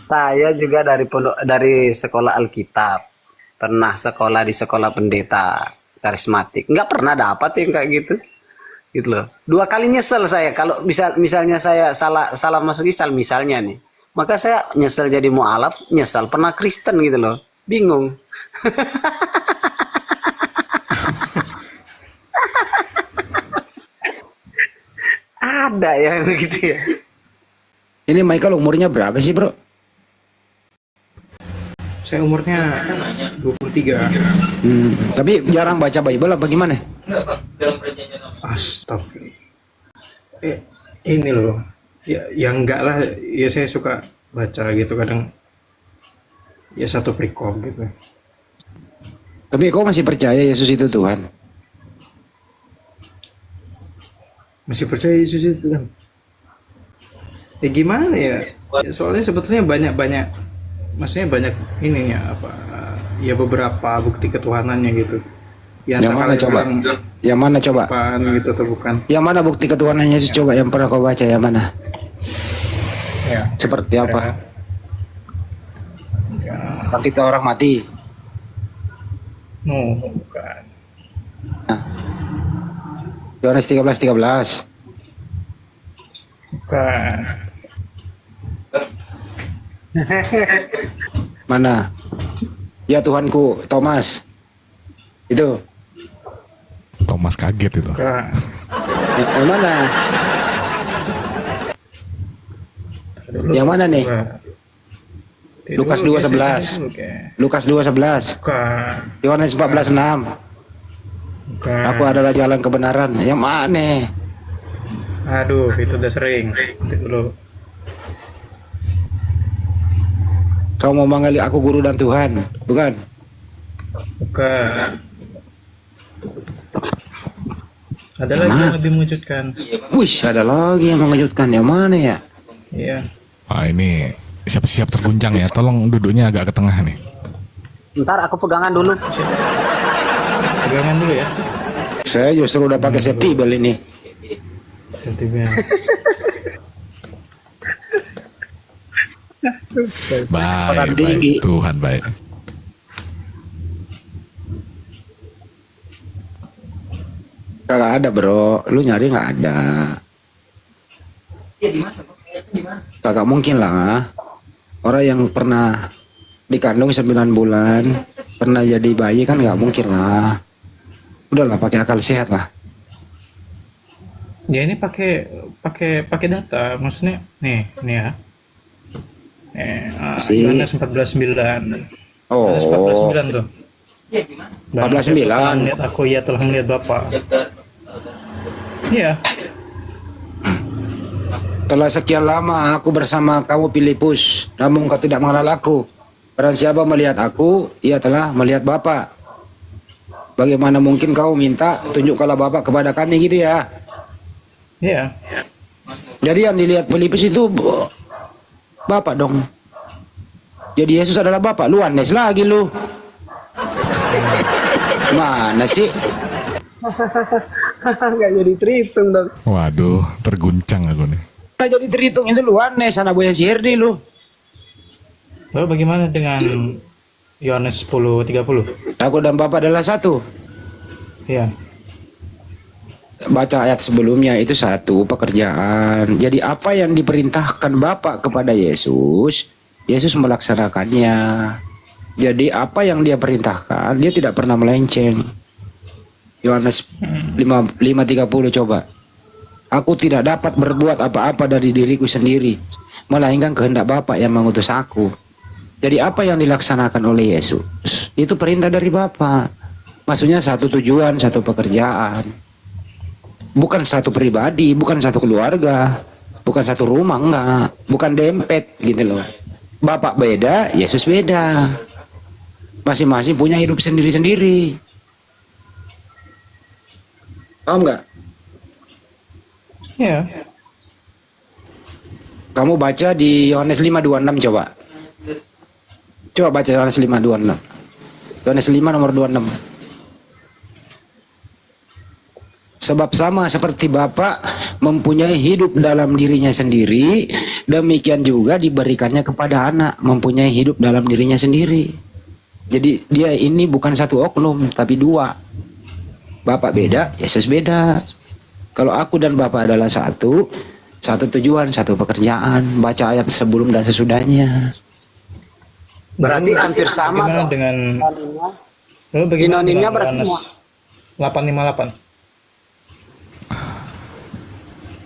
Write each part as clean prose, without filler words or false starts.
Saya juga dari dari sekolah Alkitab. Pernah sekolah di sekolah pendeta karismatik. Nggak pernah dapat yang kayak gitu. Gitu loh. Dua kali nyesel saya kalau misalnya saya salah salah masuk Islam misalnya nih. Maka saya nyesel jadi mualaf, nyesel pernah Kristen gitu loh. Bingung. Ada ya begitu ya. Ini Michael umurnya berapa sih, bro? Saya umurnya 23. Tapi jarang baca Bible apa gimana? Astagfirullah. Ini loh. Ya enggak lah. Ya saya suka baca gitu kadang. Ya satu perikop gitu. Tapi kau masih percaya Yesus itu Tuhan? Masih percaya Yesus itu kan? Ya gimana ya? Ya soalnya sebetulnya banyak maksudnya banyak ininya apa? Ya beberapa bukti ketuhanannya gitu. Yang mana coba? Yang mana coba? Apaan gitu atau bukan? Yang mana bukti ketuhanan Yesus coba yang pernah kau baca yang mana? Ya. Seperti apa? Ya. Ketika orang mati. No, bukan. Yohanes 13:13. Bukan. Mana? Ya Tuhanku, Thomas. Itu. Thomas kaget itu. Bukan. Yang mana? Yang mana nih? Lukas 2:11. Lukas 2:11. Bukan. Yohanes 14:6. Bukan. Aku adalah jalan kebenaran. Yang mana? Aduh, itu udah sering. Nanti dulu. Kau mau manggil aku guru dan Tuhan, bukan? Bukan. Ada lagi yang lebih mengejutkan. Wih, ada lagi yang mengejutkan. Yang mana ya? Iya. Wah ini siap-siap terguncang ya. Tolong duduknya agak ke tengah nih. Ntar aku pegangan dulu. Pegangan dulu ya. Saya justru udah pakai safety belt ini. Sentimen. Baik. Tuhan baik. Kagak ada bro, lu nyari nggak ada. Kagak mungkin lah. Orang yang pernah dikandung 9 bulan, pernah jadi bayi kan nggak mungkin lah. Udahlah pakai akal sehat lah. Ya ini pakai data, maksudnya nih ya. Yohanes 14:9. Oh. Yohanes 14:9 tuh. 14:9. Lihat aku ya telah melihat Bapa. Iya. Telah sekian lama aku bersama kamu Filipus, namun kau tidak mengenal aku. Barang siapa melihat aku, ia telah melihat Bapa. Bagaimana mungkin kau minta tunjukkanlah Bapa kepada kami gitu ya? Iya. Jadi yang dilihat Filipus itu Bapak dong. Jadi Yesus adalah Bapak. Lu aneh lagi lu. Mana sih? Nggak jadi terhitung dong. Waduh, terguncang aku nih. Kita jadi terhitung itu lu aneh. Sana boya CRD lu. Lalu bagaimana dengan Yohanes 10:30? Aku dan Bapak adalah satu. Iya. Baca ayat sebelumnya itu satu pekerjaan. Jadi apa yang diperintahkan Bapak kepada Yesus, Yesus melaksanakannya. Jadi apa yang dia perintahkan, dia tidak pernah melenceng. Yohanes 5:30 coba. Aku tidak dapat berbuat apa-apa dari diriku sendiri, melainkan kehendak Bapa yang mengutus aku. Jadi apa yang dilaksanakan oleh Yesus, itu perintah dari Bapa. Maksudnya satu tujuan, satu pekerjaan. Bukan satu pribadi, bukan satu keluarga, bukan satu rumah, enggak. Bukan dempet gitu loh. Bapak beda, Yesus beda. Masing-masing punya hidup sendiri-sendiri. Paham nggak? Iya. Kamu baca di Yohanes 5:26 coba. Coba baca Yohanes 5:26. Yohanes 5 nomor 26. Sebab sama seperti Bapa mempunyai hidup dalam dirinya sendiri, demikian juga diberikannya kepada anak mempunyai hidup dalam dirinya sendiri. Jadi dia ini bukan satu oknum tapi dua. Bapak beda, Yesus beda. Kalau aku dan Bapak adalah satu tujuan, satu pekerjaan. Baca ayat sebelum dan sesudahnya. Berarti hampir sama Bagaimana dong. dengan lalu bagaimana Sinoninnya dengan berarti Yohanes 858?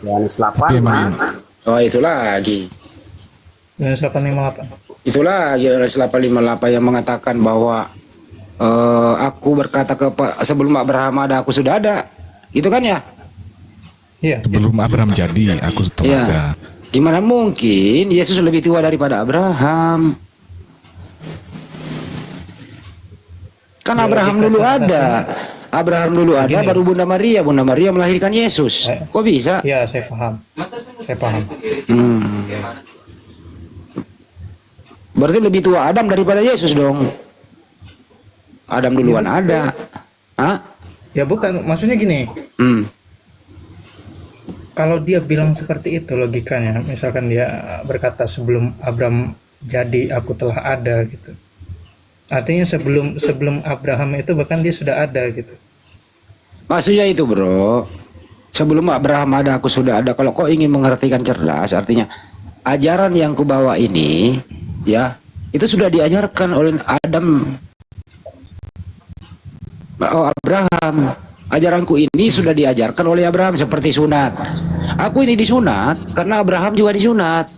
Yohanes Tapi 8 emang Oh itu lagi. Yohanes 858. Itulah Yohanes 8:58 yang mengatakan bahwa aku berkata sebelum Abraham ada aku sudah ada. Itu kan ya? Iya. sebelum Abraham jadi, aku setelah Iya. ada. Gimana mungkin Yesus lebih tua daripada Abraham? Kan Ya, Abraham logika dulu satu-satunya. ada. Abraham dulu ada, Begini. baru Bunda Maria melahirkan Yesus. Kok bisa? Iya, saya paham. Saya paham. Hmm. Berarti lebih tua Adam daripada Yesus dong. Adam duluan ada. Hah? Ya bukan, maksudnya gini. Hmm. Kalau dia bilang seperti itu logikanya, misalkan dia berkata sebelum Abraham jadi aku telah ada gitu. Artinya sebelum Abraham itu bahkan dia sudah ada gitu. Maksudnya itu bro, sebelum Abraham ada aku sudah ada. Kalau kau ingin mengartikan cerdas, artinya ajaran yang kubawa ini, ya itu sudah diajarkan oleh Adam, Abraham. Ajaranku ini sudah diajarkan oleh Abraham seperti sunat. Aku ini disunat karena Abraham juga disunat.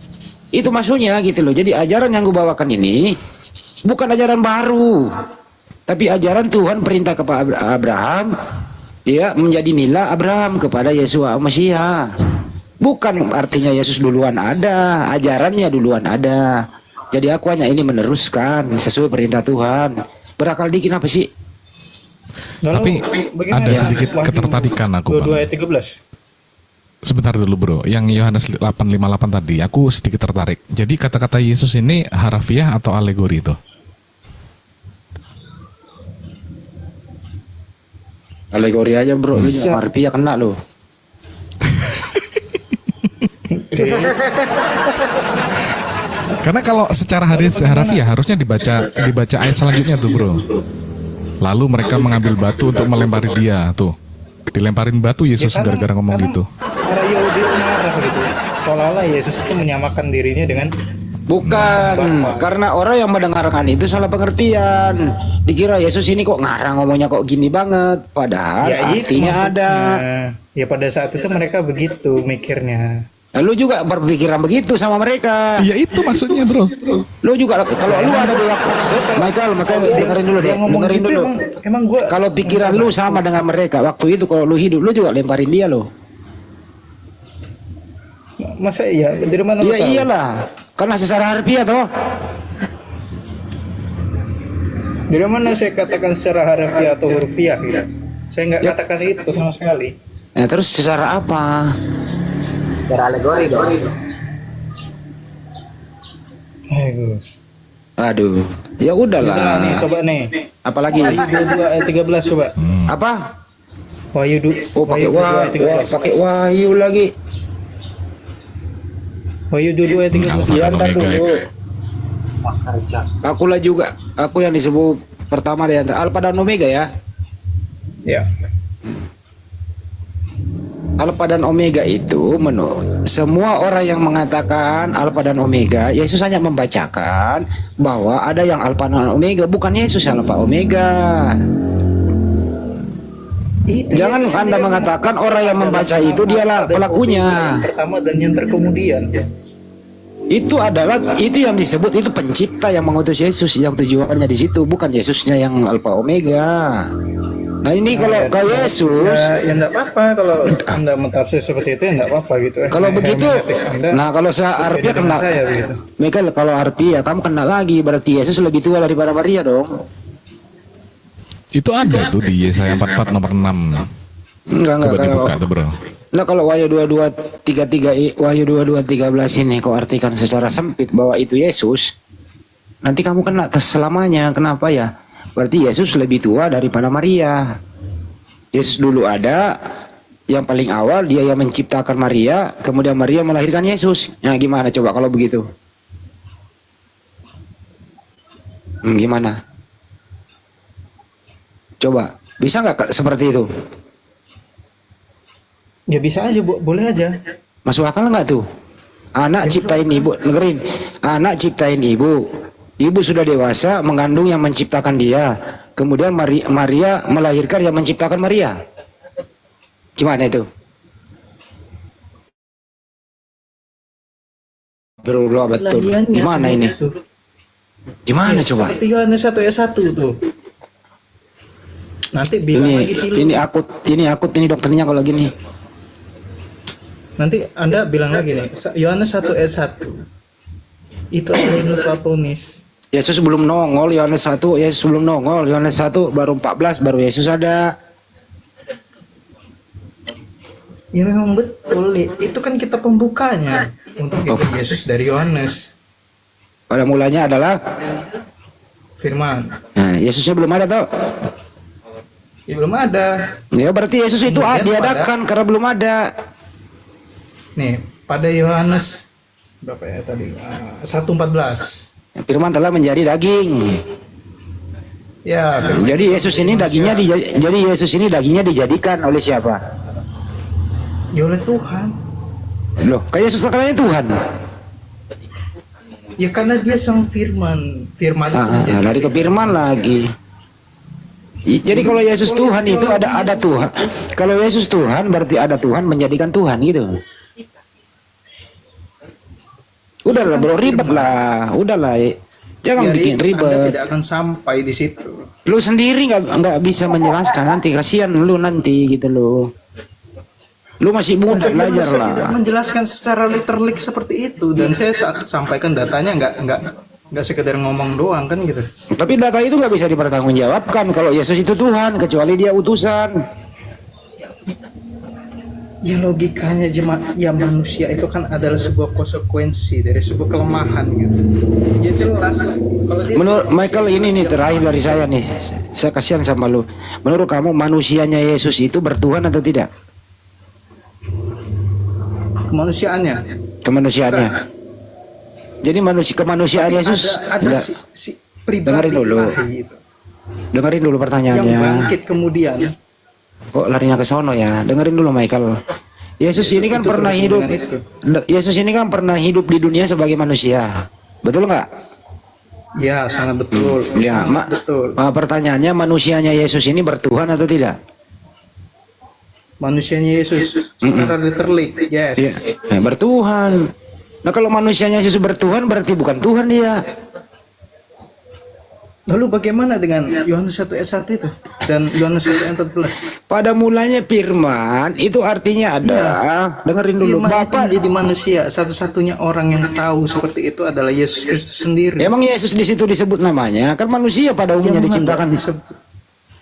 Itu maksudnya gitu loh. Jadi ajaran yang kubawakan ini bukan ajaran baru, tapi ajaran Tuhan perintah kepada Abraham, ya menjadi nila Abraham kepada Yesua Mesias. Bukan artinya Yesus duluan ada, ajarannya duluan ada. Jadi aku hanya ini meneruskan sesuai perintah Tuhan. Berakal dikit apa sih? Tapi bagaimana ada dengan sedikit Wahyu ketertarikan aku, 22 Bang. ayat 13. Sebentar dulu bro, yang Yohanes 8:58 tadi, aku sedikit tertarik. Jadi kata-kata Yesus ini harafiah atau alegori itu? Alegori aja bro, lu harfiah kena lo. Karena kalau secara harafiah harusnya dibaca ayat selanjutnya tuh bro. Lalu mereka mengambil batu untuk melempari dia tuh. Dilemparin batu Yesus gara-gara ngomong gitu. Para Yahudi itu marah gitu. Seolah-olah Yesus itu menyamakan dirinya dengan Bukan, karena orang yang mendengarkan itu salah pengertian. Dikira Yesus ini kok ngarang ngomongnya kok gini banget. Padahal itu artinya ada. maksudnya. Ya pada saat itu mereka begitu mikirnya. Lu juga berpikiran begitu sama mereka. Iya itu maksudnya bro. Lu juga kalau lu ada di waktu Michael dengerin dulu deh, Dia ngomong dengerin gitu dulu. emang gua Kalau pikiran lu sama dengan mereka waktu itu, kalau lu hidup lu juga lemparin dia lo. masa iya dari mana lu Iya tahu? iyalah, karena secara harfiah toh. Dari mana saya katakan secara harafiah atau hurfiah gitu? Saya nggak katakan itu sama sekali. Nah, terus secara apa? Beralegori dong. Aduh. Aduh, ya udahlah. Nah, nih coba nih. Apalagi Wahyu 22 ayat 13 coba. apa? Wahyu Oh pakai 22 ayat 13. pakai wahyu lagi. Wahyu 22 ayat 13. Alpha Ya, dan ntar Omega. dulu. Akulah juga, aku yang disebut pertama di antara Alpha dan Omega ya. Ya. Alpha dan Omega itu semua orang yang mengatakan Alpha dan Omega, Yesus hanya membacakan bahwa ada yang Alpha dan Omega, bukan Yesus Alpha Omega. Itu Jangan Yesus Anda sendiri mengatakan orang yang membaca itu dialah pelakunya. Yang pertama dan yang terkemudian. Itu yang disebut itu pencipta yang mengutus Yesus, yang tujuannya di situ, bukan Yesusnya yang Alpha Omega. Nah ini kalau ke Yesus, Ya enggak apa-apa kalau Anda mentafsir seperti itu ya enggak apa-apa gitu. kalau begitu, nah kalau saya harfiah beda dengan kena, saya begitu. Michael kalau harfiah kamu kena lagi, berarti Yesus lebih tua daripada Maria dong. Itu ada tuh di Yesaya 44 nomor 6. Enggak Coba kalau, dibuka tuh bro. nah kalau Wahyu 22:33 Wahyu 22:13 ini kau artikan secara sempit bahwa itu Yesus, nanti kamu kena selamanya. Kenapa ya? Berarti Yesus lebih tua daripada Maria. Yesus dulu ada, Yang paling awal dia yang menciptakan Maria, kemudian Maria melahirkan Yesus. Nah, gimana coba kalau begitu? Gimana? Coba, bisa nggak seperti itu? Ya bisa aja, boleh aja. Masuk akal nggak tuh? Anak ciptain ibu, dengerin. Anak ciptain ibu. Ibu sudah dewasa, mengandung yang menciptakan dia. Kemudian Maria melahirkan yang menciptakan Maria. Gimana itu? Berulah betul. Lagiannya Gimana ini? itu. Gimana Ya, coba? seperti Yohanes 1 ayat 1 tuh. Nanti bilang lagi tilu. Ini akut ini dokternya kalau gini. Nanti Anda bilang lagi nih, Yohanes 1 ayat 1. Itu adalah Injil Paponis. Yesus belum nongol, Yohanes 1, Yesus belum nongol, Yohanes 1 baru 14 baru Yesus ada. Ya memang betul, itu kan kita pembukanya untuk Yesus dari Yohanes. Pada mulanya adalah Firman. nah, Yesusnya belum ada toh. Ya belum ada. Ya berarti Yesus itu Kemudian diadakan karena belum ada. Nih, pada Yohanes berapa ya tadi? 1:14. Firman telah menjadi daging. Ya, firman. Jadi Yesus ini dagingnya dijadikan oleh siapa? Ya oleh Tuhan. Loh, kayak Yesus katanya Tuhan. Ya karena dia sang firman. Firman itu menjadi- Lari ke firman lagi. Jadi kalau Yesus Tuhan itu ada Tuhan. Kalau Yesus Tuhan berarti ada Tuhan menjadikan Tuhan gitu. Udahlah bro, ribet lah. Udahlah. Jangan Ya, bikin Anda ribet. tidak akan sampai di situ. Lu sendiri nggak bisa menjelaskan nanti, kasihan lu nanti gitu lo. Lu masih muda, belajar Saya lah. tidak menjelaskan secara literally seperti itu dan saya sampaikan datanya nggak sekedar ngomong doang kan gitu. Tapi data itu nggak bisa dipertanggungjawabkan kalau Yesus itu Tuhan, kecuali dia utusan. Ya logikanya ya manusia itu kan adalah sebuah konsekuensi dari sebuah kelemahan gitu. Ya jelas lah. Kalau dia Menurut Michael ini nih terakhir dari saya nih, saya kasihan sama lu. Menurut kamu manusianya Yesus itu bertuhan atau tidak? kemanusiaannya Kemanusiaannya. Jadi kemanusiaan Yesus ada enggak. si pribadi Dengerin dulu. ilahi itu, Dengerin dulu yang pertanyaannya. bangkit kemudian. Kok larinya ke sono ya? Dengerin dulu Michael. Yesus ini kan Itu pernah berhubungan hidup. itu. Yesus ini kan pernah hidup di dunia sebagai manusia. Betul nggak? Ya sangat betul. Ya, Sangat betul. pertanyaannya manusianya Yesus ini bertuhan atau tidak? Manusianya Yesus secara literally, yes. Ya, bertuhan. Nah kalau manusianya Yesus bertuhan berarti bukan Tuhan dia. Lalu bagaimana dengan Yohanes 1 ayat 1 itu dan Yohanes 1 ayat 14? Pada mulanya firman itu artinya ada. Dengerin dulu. Firman itu Bapak. menjadi manusia. Satu-satunya orang yang tahu seperti itu adalah Yesus Kristus sendiri. Emang Yesus di situ disebut namanya? Kan manusia pada umumnya memang diciptakan. tidak disebut.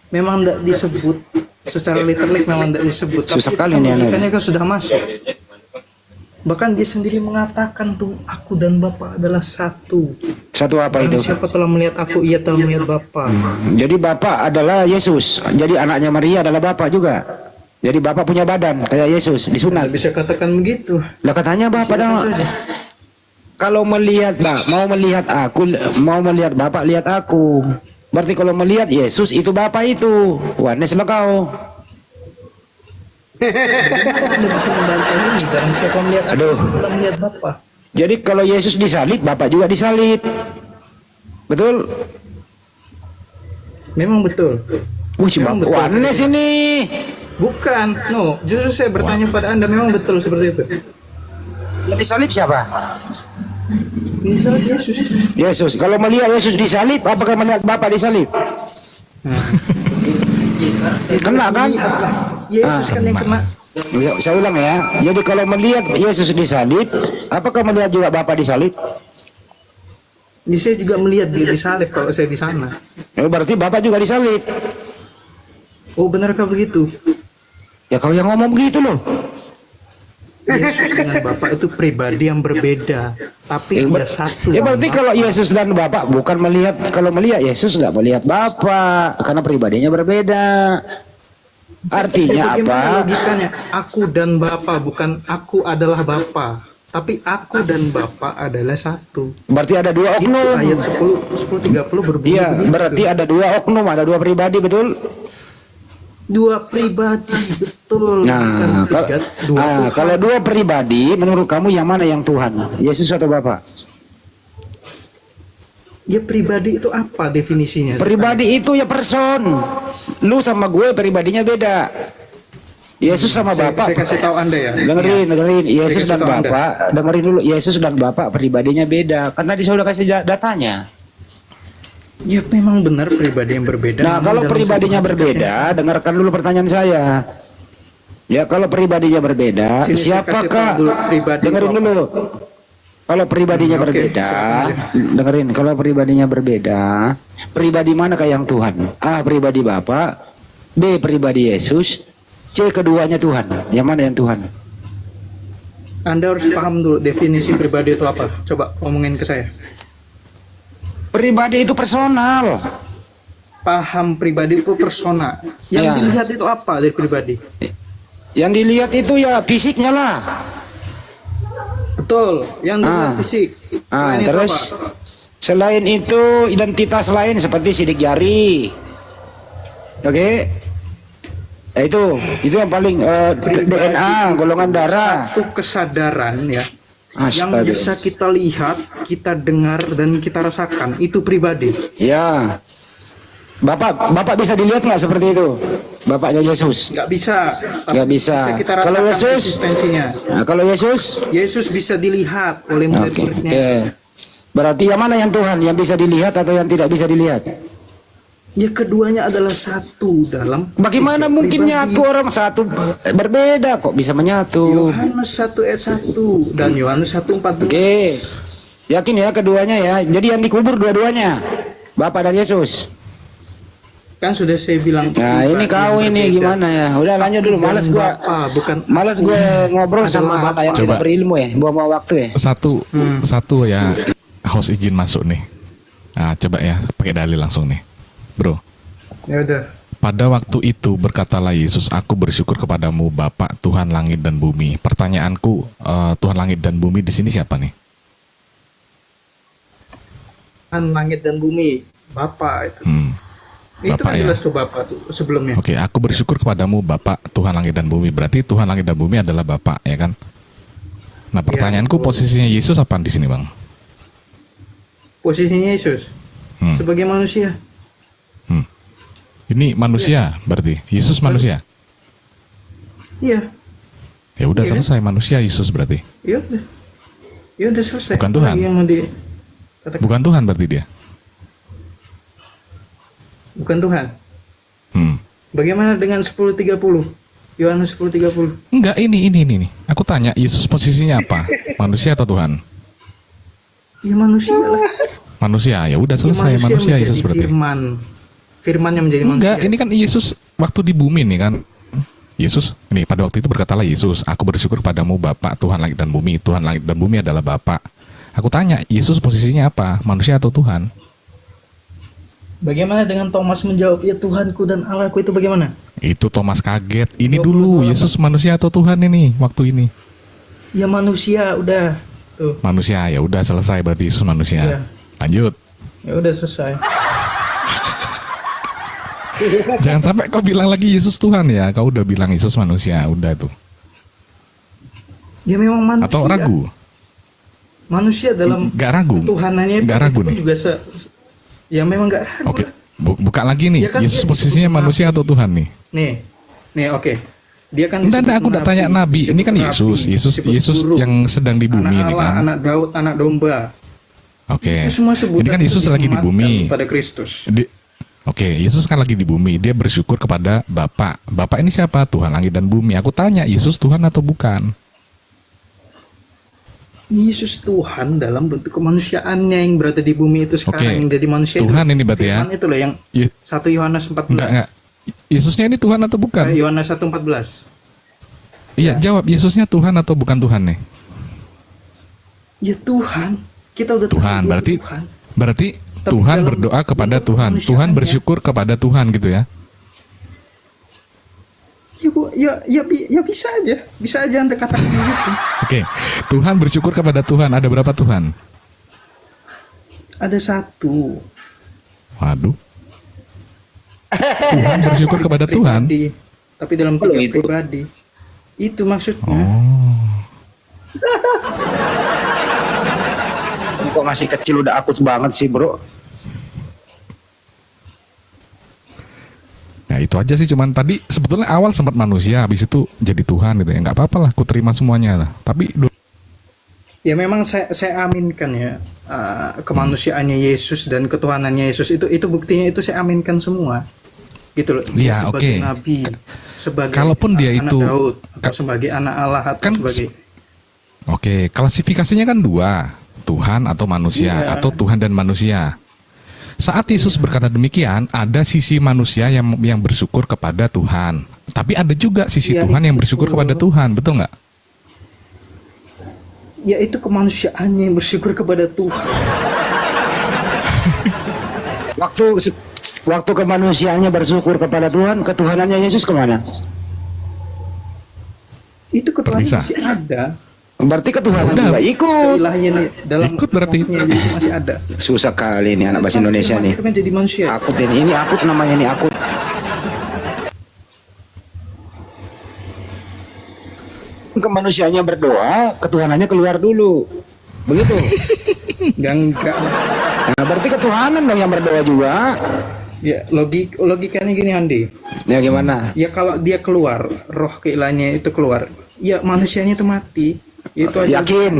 Memang tidak disebut secara literal, memang tidak disebut. Susah Tapi kali ini, anak. logikanya kan sudah masuk. Bahkan dia sendiri mengatakan tuh, aku dan Bapa adalah satu. Satu apa Dan itu? siapa telah melihat aku, ia telah melihat Bapa. Jadi Bapak adalah Yesus. Jadi anaknya Maria adalah Bapak juga. Jadi Bapak punya badan kayak Yesus disunat. Tidak bisa katakan begitu. Lah katanya Bapak dong. Kalau melihat mau melihat aku, mau melihat Bapak lihat aku. Berarti kalau melihat Yesus itu Bapak itu. Wanes lah kau. Anda bisa membantah ini, dan siapa melihat aku, Aduh. telah melihat Bapa. Jadi kalau Yesus disalib, Bapak juga disalib. Betul? Memang betul. Si Memang Bapak betul. Wanes ini. Bukan, no. Justru saya bertanya pada Anda, memang betul seperti itu. Yang disalib siapa? Bisa Yesus. Yesus. Kalau melihat Yesus disalib, apakah melihat Bapak disalib? Kena kan? Yesus kan yang kena. Saya ulang ya. Jadi kalau melihat Yesus disalib, apakah melihat juga Bapak disalib? Ya, saya juga melihat dia disalib kalau saya di sana. Berarti Bapak juga disalib. Oh, benarkah begitu? Ya kau yang ngomong begitu loh. Yesus dengan Bapa itu pribadi yang berbeda, tapi dia satu. Ya berarti Bapa. kalau Yesus dan Bapak bukan melihat, kalau melihat Yesus nggak melihat Bapak karena pribadinya berbeda. Artinya Bagaimana apa? logikanya? Aku dan Bapa, bukan aku adalah Bapa. Tapi aku dan Bapa adalah satu. Berarti ada dua Itu oknum. ayat 10:30 berbunyi Iya, begitu. berarti ada dua oknum, ada dua pribadi, betul? Dua pribadi, betul. Nah, Bukan dua Tuhan. kalau dua pribadi, menurut kamu yang mana yang Tuhan? Yesus atau Bapa? Ya pribadi itu apa definisinya? Pribadi itu ya person. Lu sama gue pribadinya beda. Yesus sama Bapa. Saya kasih tahu Anda ya. Dengerin. Yesus Saya dan kasih tahu Anda. Bapa. Dengerin dulu. Yesus dan Bapa pribadinya beda. Kan tadi saya udah kasih datanya. Ya memang benar pribadi yang berbeda. Nah, namun kalau dalam pribadinya satu hakikat berbeda, yang dengarkan dulu pertanyaan saya. Ya, kalau pribadinya berbeda, Sini saya kasih siapakah? tahu dulu pribadi Dengerin itu apa. dulu. Kalau pribadinya Oke, berbeda, silakan dengerin. Kalau pribadinya berbeda, pribadi manakah yang Tuhan? A. Pribadi Bapa, B. Pribadi Yesus, C. Keduanya Tuhan. Yang mana yang Tuhan? Anda harus paham dulu definisi pribadi itu apa. Coba ngomongin ke saya. Pribadi itu personal. Paham pribadi itu persona. Yang Ya. dilihat itu apa dari pribadi? Yang dilihat itu ya fisiknya lah. Betul. Yang dilihat Ah. fisik. Ah, Selain itu terus apa? selain itu identitas lain seperti sidik jari. Oke. Itu yang paling Pribadi DNA, itu golongan darah. Satu kesadaran ya. Yang Astaga. bisa kita lihat, kita dengar dan kita rasakan itu pribadi. Ya. Bapak bisa dilihat nggak seperti itu? Bapaknya Yesus. Nggak bisa. Tapi Nggak bisa. Kita Kalau rasakan Yesus? eksistensinya. Nah, kalau Yesus? Yesus bisa dilihat oleh Oke. murid-muridnya. Oke. Berarti yang mana yang Tuhan? Yang bisa dilihat atau yang tidak bisa dilihat? Ya keduanya adalah satu dalam. Bagaimana tiga mungkin pribadi. nyatu orang satu berbeda kok bisa menyatu? Yohanes 1 ayat 1 dan Yohanes 1:14. Oke. Yakin ya keduanya ya. Jadi yang dikubur dua-duanya. Bapak dan Yesus. Kan sudah saya bilang. Nah, ini pribadi kau yang ini berbeda. gimana ya? Udah lanjut dulu. Dan Malas gua. Bapa, bukan. Malas gue ngobrol Adalah sama Bapa. anak yang Coba. tidak berilmu ya. Buang-buang waktu ya. Satu ya, host izin masuk nih. Nah, coba ya, pakai dalil langsung nih, bro. Ya udah. Pada waktu itu berkatalah Yesus, aku bersyukur kepadamu Bapa Tuhan langit dan bumi. Pertanyaanku, Tuhan langit dan bumi di sini siapa nih? Tuhan langit dan bumi, Bapa itu. Itu Bapa kan ya. jelas tuh Bapa tuh sebelumnya. Oke, aku bersyukur kepadamu Bapa Tuhan langit dan bumi. Berarti Tuhan langit dan bumi adalah Bapa, ya kan? Nah, pertanyaanku betul. posisinya Yesus apa di sini, Bang? Posisinya Yesus sebagai manusia. Ini manusia berarti. Yesus manusia. Iya. Ya udah Iya. selesai, manusia Yesus berarti. Ya udah. Ya udah selesai. Bukan Apa Tuhan. lagi yang mau dikatakan? Bukan Tuhan berarti dia. Bukan Tuhan. Hmm. Bagaimana dengan 10:30? Yohanes 10:30. Enggak, ini. Aku tanya, Yesus posisinya apa? Manusia atau Tuhan? Ya manusia lah. Manusia. Ya udah selesai, manusia menjadi Yesus berarti. Firman yang menjadi Enggak, manusia. ini kan Yesus waktu di bumi nih kan. Yesus, ini pada waktu itu berkatalah Yesus, aku bersyukur padamu Bapa Tuhan langit dan bumi. Tuhan langit dan bumi adalah Bapa. Aku tanya, Yesus posisinya apa? Manusia atau Tuhan? Bagaimana dengan Thomas menjawab, ya Tuhanku dan Allahku itu bagaimana? Itu Thomas kaget. Ini dulu, Yesus manusia atau Tuhan ini waktu ini? Ya manusia, udah. Tuh. Manusia, ya udah selesai berarti Yesus manusia. Iya. Lanjut. Ya udah selesai. Jangan sampai kau bilang lagi Yesus Tuhan ya. Kau udah bilang Yesus manusia, udah tuh. Ya memang manusia. Atau ragu? Manusia dalam Gak ragu. Tuhanannya Gak ragu itu nih. juga ya memang gak ragu. Oke, lah. buka lagi nih. Ya kan Yesus dia posisinya disebut manusia nabi. atau Tuhan nih? Nih, oke. Dia kan Enggak, disebut aku udah tanya nabi. Ini kan disebut Yesus. rabi, disebut Yesus guru, yang sedang di bumi anak ini Allah, kan. anak Daud, anak domba. Oke. Itu semua sebutan Ini kan Yesus lagi di disematkan bumi. pada Kristus. Oke, Yesus kan lagi di bumi. Dia bersyukur kepada Bapa. Bapa ini siapa? Tuhan langit dan bumi. Aku tanya, Yesus Tuhan atau bukan? Yesus Tuhan dalam bentuk kemanusiaannya yang berada di bumi itu sekarang Oke. yang jadi manusia. Tuhan itu. ini berarti ya? Firman itu loh yang Ye- 1 Yohanes 14. Enggak. Yesusnya ini Tuhan atau bukan? Yohanes 1:14. Iya, jawab. Yesusnya Tuhan atau bukan Tuhan nih? Ya Tuhan. Kita udah tahu Tuhan. dia Berarti Tuhan. berarti Tapi Tuhan dalam berdoa kepada bentuk Tuhan. Tuhan kemanusiaannya. bersyukur kepada Tuhan gitu ya. Ya bu, ya bisa aja anda katakan begitu. Oke, Tuhan bersyukur kepada Tuhan. Ada berapa Tuhan? Ada satu. Waduh. Tuhan bersyukur kepada Tuhan. Pribadi. Tapi dalam tiga pribadi. Itu maksudnya. Oh. Kok masih kecil udah akut banget sih bro. Ya itu aja sih, cuman tadi sebetulnya awal sempat manusia, habis itu jadi Tuhan gitu ya. Nggak apa-apa lah, aku terima semuanya lah. Tapi Ya memang saya aminkan ya kemanusiaannya Yesus dan ketuhanannya Yesus itu buktinya itu saya aminkan semua. Gitu loh. Dia Iya, sebagai oke. nabi, sebagai Kalaupun dia anak itu Daud, atau sebagai anak Allah atau kan sebagai oke, klasifikasinya kan dua, Tuhan atau manusia, Iya. atau Tuhan dan manusia. Saat Yesus berkata demikian, ada sisi manusia yang bersyukur kepada Tuhan. Tapi ada juga sisi Iya, Tuhan yang itu. bersyukur kepada Tuhan, betul nggak? ya itu kemanusiaannya yang bersyukur kepada Tuhan. Waktu kemanusiaannya bersyukur kepada Tuhan, ketuhanannya Yesus kemana? Itu ketuhanan Terpisah. masih ada. Berarti ketuhanan Udah. juga ikut. Ilahnya nih dalam Ikut berarti. rohnya itu masih ada. Susah kali nih anak bahasa Indonesia Firman nih. itu kan jadi manusia. Akut ini akut namanya nih akut. Kemanusiaannya berdoa, ketuhanannya keluar dulu. Begitu. Enggak. Nah, berarti ketuhanan dong yang berdoa juga. Ya logikanya gini Andi. Ya gimana? Ya kalau dia keluar, roh keilahannya itu keluar, ya manusianya itu mati. Itu aja. Yakin.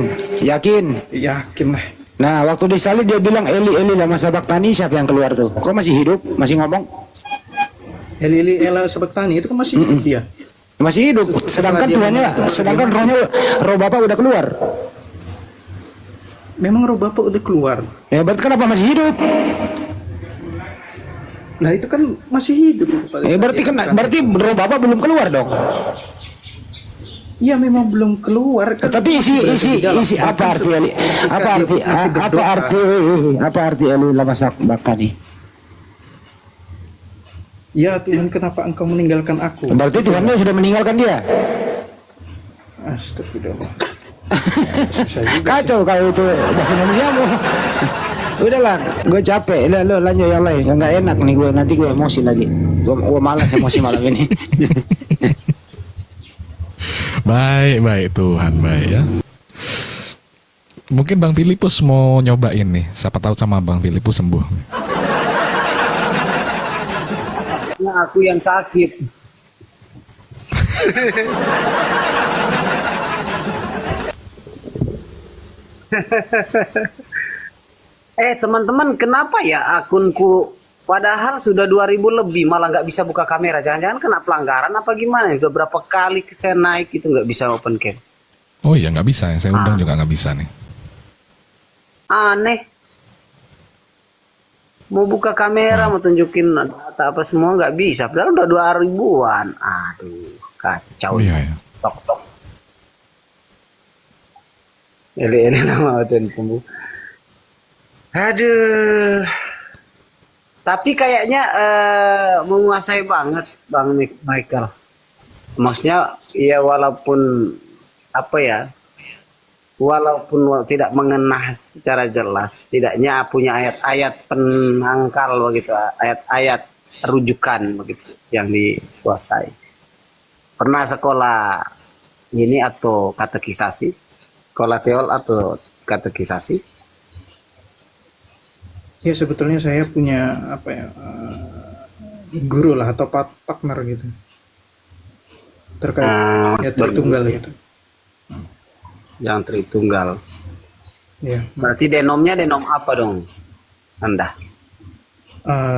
Yakin lah. Nah, waktu disalib dia bilang Eli Eli lama sabachthani, siapa yang keluar tuh? Kok masih hidup? Masih ngomong? Eli Ela Sabaktani itu kan masih hidup dia. Masih hidup. Sedangkan sedangkan roh Bapa udah keluar. Memang roh Bapa udah keluar. Ya berarti kenapa masih hidup? Lah itu kan masih hidup itu, Pak. Berarti roh Bapa belum keluar dong. Iya memang belum keluar kan. Tapi isi apa arti Eli? Apa arti Eli lama sabachthani? Ya Tuhan, kenapa engkau meninggalkan aku? Berarti Tuhannya sudah meninggalkan dia. Astagfirullah. Susah juga. Kacau kalau itu bahasa Indonesia mu. Udahlah, gue capek. Lo lanjut yang lain. Nggak enak nih gue. Nanti gue emosi lagi. Gue malas emosi malam ini. Baik Tuhan, baik ya. Mungkin Bang Filipus mau nyobain nih. Siapa tahu sama Bang Filipus sembuh. Nah, aku yang sakit. Teman-teman, kenapa ya akunku padahal sudah 2000 lebih malah nggak bisa buka kamera? Jangan-jangan kena pelanggaran apa gimana? Sudah berapa kali saya naik itu nggak bisa open cam. Oh iya, nggak bisa ya. Saya undang juga nggak bisa nih. Aneh. Mau buka kamera, mau tunjukin data apa semua nggak bisa. Padahal udah 2000-an. Aduh, kacau. Iya ya. Tok. Ele nama hotel sembuh. Aduh. Tapi kayaknya menguasai banget Bang Michael. Maksudnya ya walaupun apa ya? Walaupun tidak mengenah secara jelas, tidaknya punya ayat-ayat penangkal begitu, ayat-ayat rujukan begitu yang dikuasai. Pernah sekolah ini atau katekisasi? Sekolah teol atau katekisasi? Ya sebetulnya saya punya apa ya guru lah atau partner gitu terkait ya Tritunggal gitu. Yang Tritunggal. Ya. Berarti denomnya denom apa dong? Anda?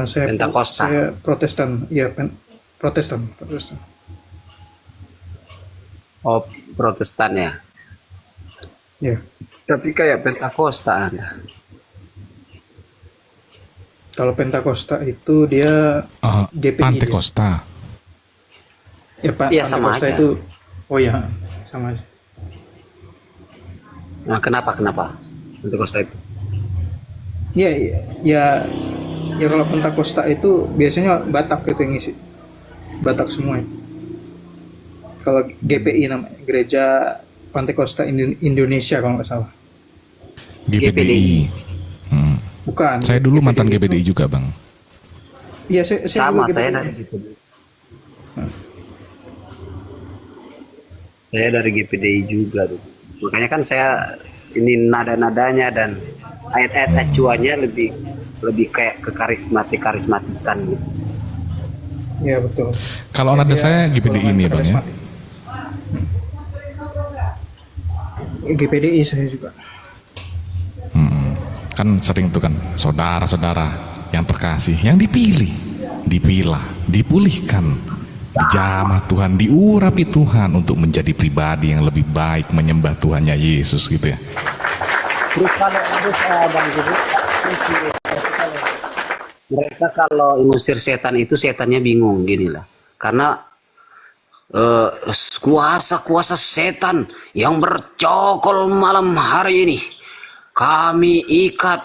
Saya Pentakosta. Saya Protestan. Ya Protestan. Oh, Protestan ya. Ya. Tapi kayak Pentakosta Anda. Kalau Pentakosta itu dia GPI. Pantekosta. Ya Pak. Iya, sama Pentakosta aja. itu. Oh ya, sama aja. Nah, kenapa Pentakosta itu? Ya kalau Pentakosta itu biasanya Batak gitu yang ngisi. Batak semua. Ya. Kalau GPI namanya, Gereja Pantai Costa Indonesia kalau nggak salah. GPDI. Hmm. Bukan. Saya dulu mantan GPDI. GPDI juga, Bang. Iya, saya Sama, juga saya GPDI. dari GPDI. Saya dari GPDI juga tuh. Makanya kan saya ini nada-nadanya dan ayat-ayat acuannya lebih kayak ke karismatikan gitu. Iya, betul. Kalau nada saya GPDI ini, Bang ya. GPDI saya juga. Kan sering tuh kan saudara-saudara yang terkasih, yang dipilih, dipilah, dipulihkan, dijamah Tuhan, diurapi Tuhan untuk menjadi pribadi yang lebih baik menyembah Tuhannya Yesus gitu ya. Terus Bang Guru, mereka kalau mengusir setan itu setannya bingung gini lah, karena kuasa-kuasa setan yang bercokol malam hari ini kami ikat,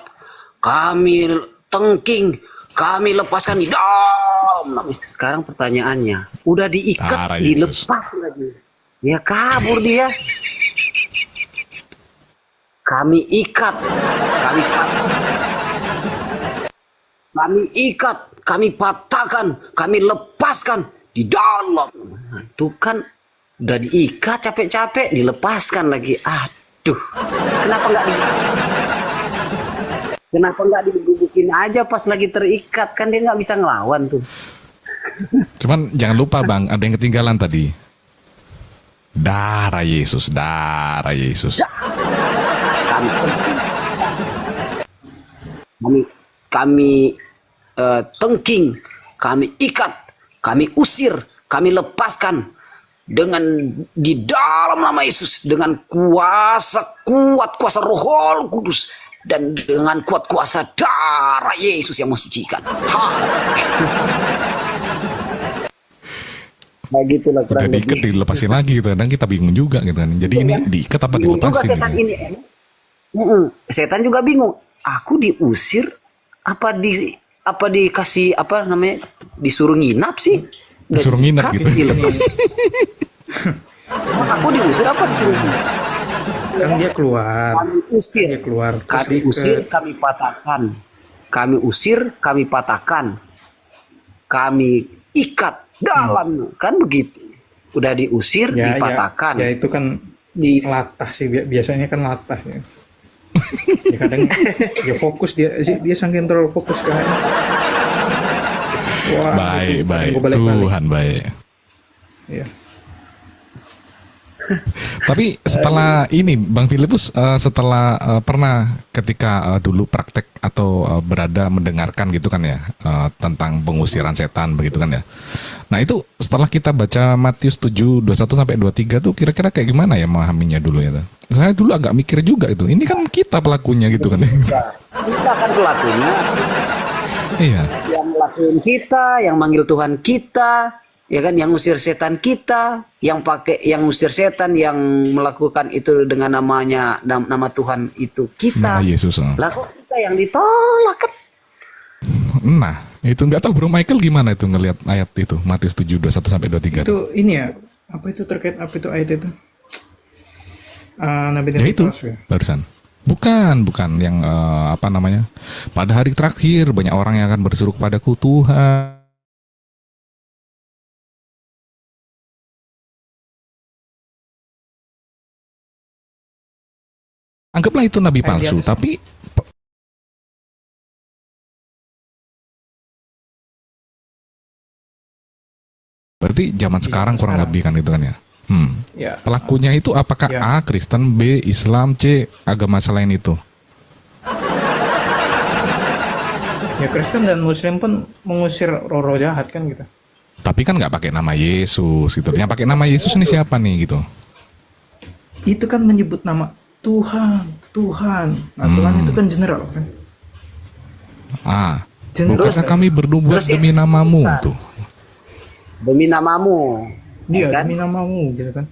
kami tengking, kami lepaskan di dalam. Sekarang pertanyaannya, udah diikat, Darah Yesus. dilepas lagi, ya kabur dia. Kami ikat, kami ikat, kami patahkan, kami lepaskan di dalam. Nah, itu kan udah diikat capek-capek, dilepaskan lagi. Aduh, kenapa nggak digugukin aja pas lagi terikat, kan dia nggak bisa ngelawan tuh. Cuman jangan lupa Bang, ada yang ketinggalan tadi. Darah Yesus, darah Yesus. Kami tengking, kami ikat, kami usir, kami lepaskan dengan di dalam nama Yesus, dengan kuasa Roh Kudus dan dengan kuasa darah Yesus yang mensucikan. Nah gitulah Udah kurang diikat lebih. dilepasin lagi gitu, kadang kita bingung juga gitu kan. Jadi ini diikat apa Bingung juga dilepasin setan gitu. ini. Setan juga bingung. Aku diusir apa dikasih apa namanya, disuruh nginap sih? Disuruh nginap gitu. Dilepas. Aku diusir apa disuruh nginap? Kan dia keluar. Kami usir. Dia keluar. Terus Kami dia usir, kami patahkan. Kami usir, kami patahkan. Kami ikat dalam, kan begitu. Udah diusir, dipatahkan. Ya itu kan Di latah sih, biasanya kan latah ya. Ya kadang dia fokus, dia saking terlalu fokus kan. Wah, Baik, gitu. baik. Gua balik-balik. Tuhan baik. Iya. Tapi setelah ini Bang Filipus setelah pernah ketika dulu praktek atau berada mendengarkan gitu kan ya tentang pengusiran setan begitu kan ya. Nah itu setelah kita baca Matius 7 21 sampai 23 tuh kira-kira kayak gimana ya memahaminya dulu ya tuh. Saya dulu agak mikir juga itu. Ini kan kita pelakunya gitu kan. kita kan pelakunya, Iya. yang ngelakuin kita, yang manggil Tuhan kita, ya kan, yang ngusir setan kita, yang ngusir setan, yang melakukan itu dengan nama Tuhan itu Nah, kita. Yesus. Lah kok kita yang ditolak kan? Nah, itu nggak tahu Bro Michael gimana itu ngelihat ayat itu Matius 7 21 sampai 23. Itu ini ya, apa itu terkait apa itu ayat itu? Nabi Ya itu Paulus ya? barusan. Bukan yang apa namanya? Pada hari terakhir banyak orang yang akan berseru kepadaku, Tuhan. Anggaplah itu nabi palsu, tapi berarti zaman sekarang kurang lebih kan gitu kan ya. Ya. Pelakunya itu apakah Ya. A. Kristen, B. Islam, C. agama selain itu? Ya Kristen dan Muslim pun mengusir roh-roh jahat kan gitu. Tapi kan nggak pakai nama Yesus gitu. Yang pakai nama Yesus ini siapa nih gitu? Itu kan menyebut nama Tuhan. Nah, Tuhan itu kan general kan. Bukankah kami bernubuat demi namamu tuh? Demi namamu. Dia kan? demi namamu gitu kan.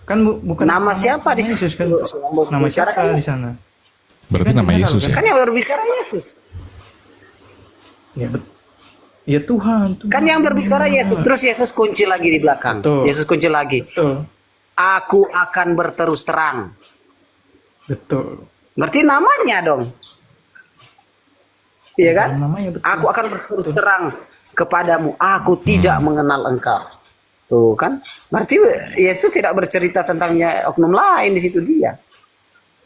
Kan bukan Nama siapa di Yesus kan? Yang Nama berbicara siapa kan? di sana? Berarti Kan nama general, Yesus ya? Kan yang berbicara Yesus. Ya Ya Tuhan, Tuhan. Kan yang berbicara Yesus, terus Yesus kunci lagi di belakang. Betul. Yesus kunci lagi. Betul. Aku akan berterus terang. Betul. Berarti namanya dong. Iya kan? Namanya betul. Aku akan berterus terang kepadamu. Aku tidak mengenal engkau. Tuh kan? Berarti Yesus tidak bercerita tentangnya oknum lain di situ dia.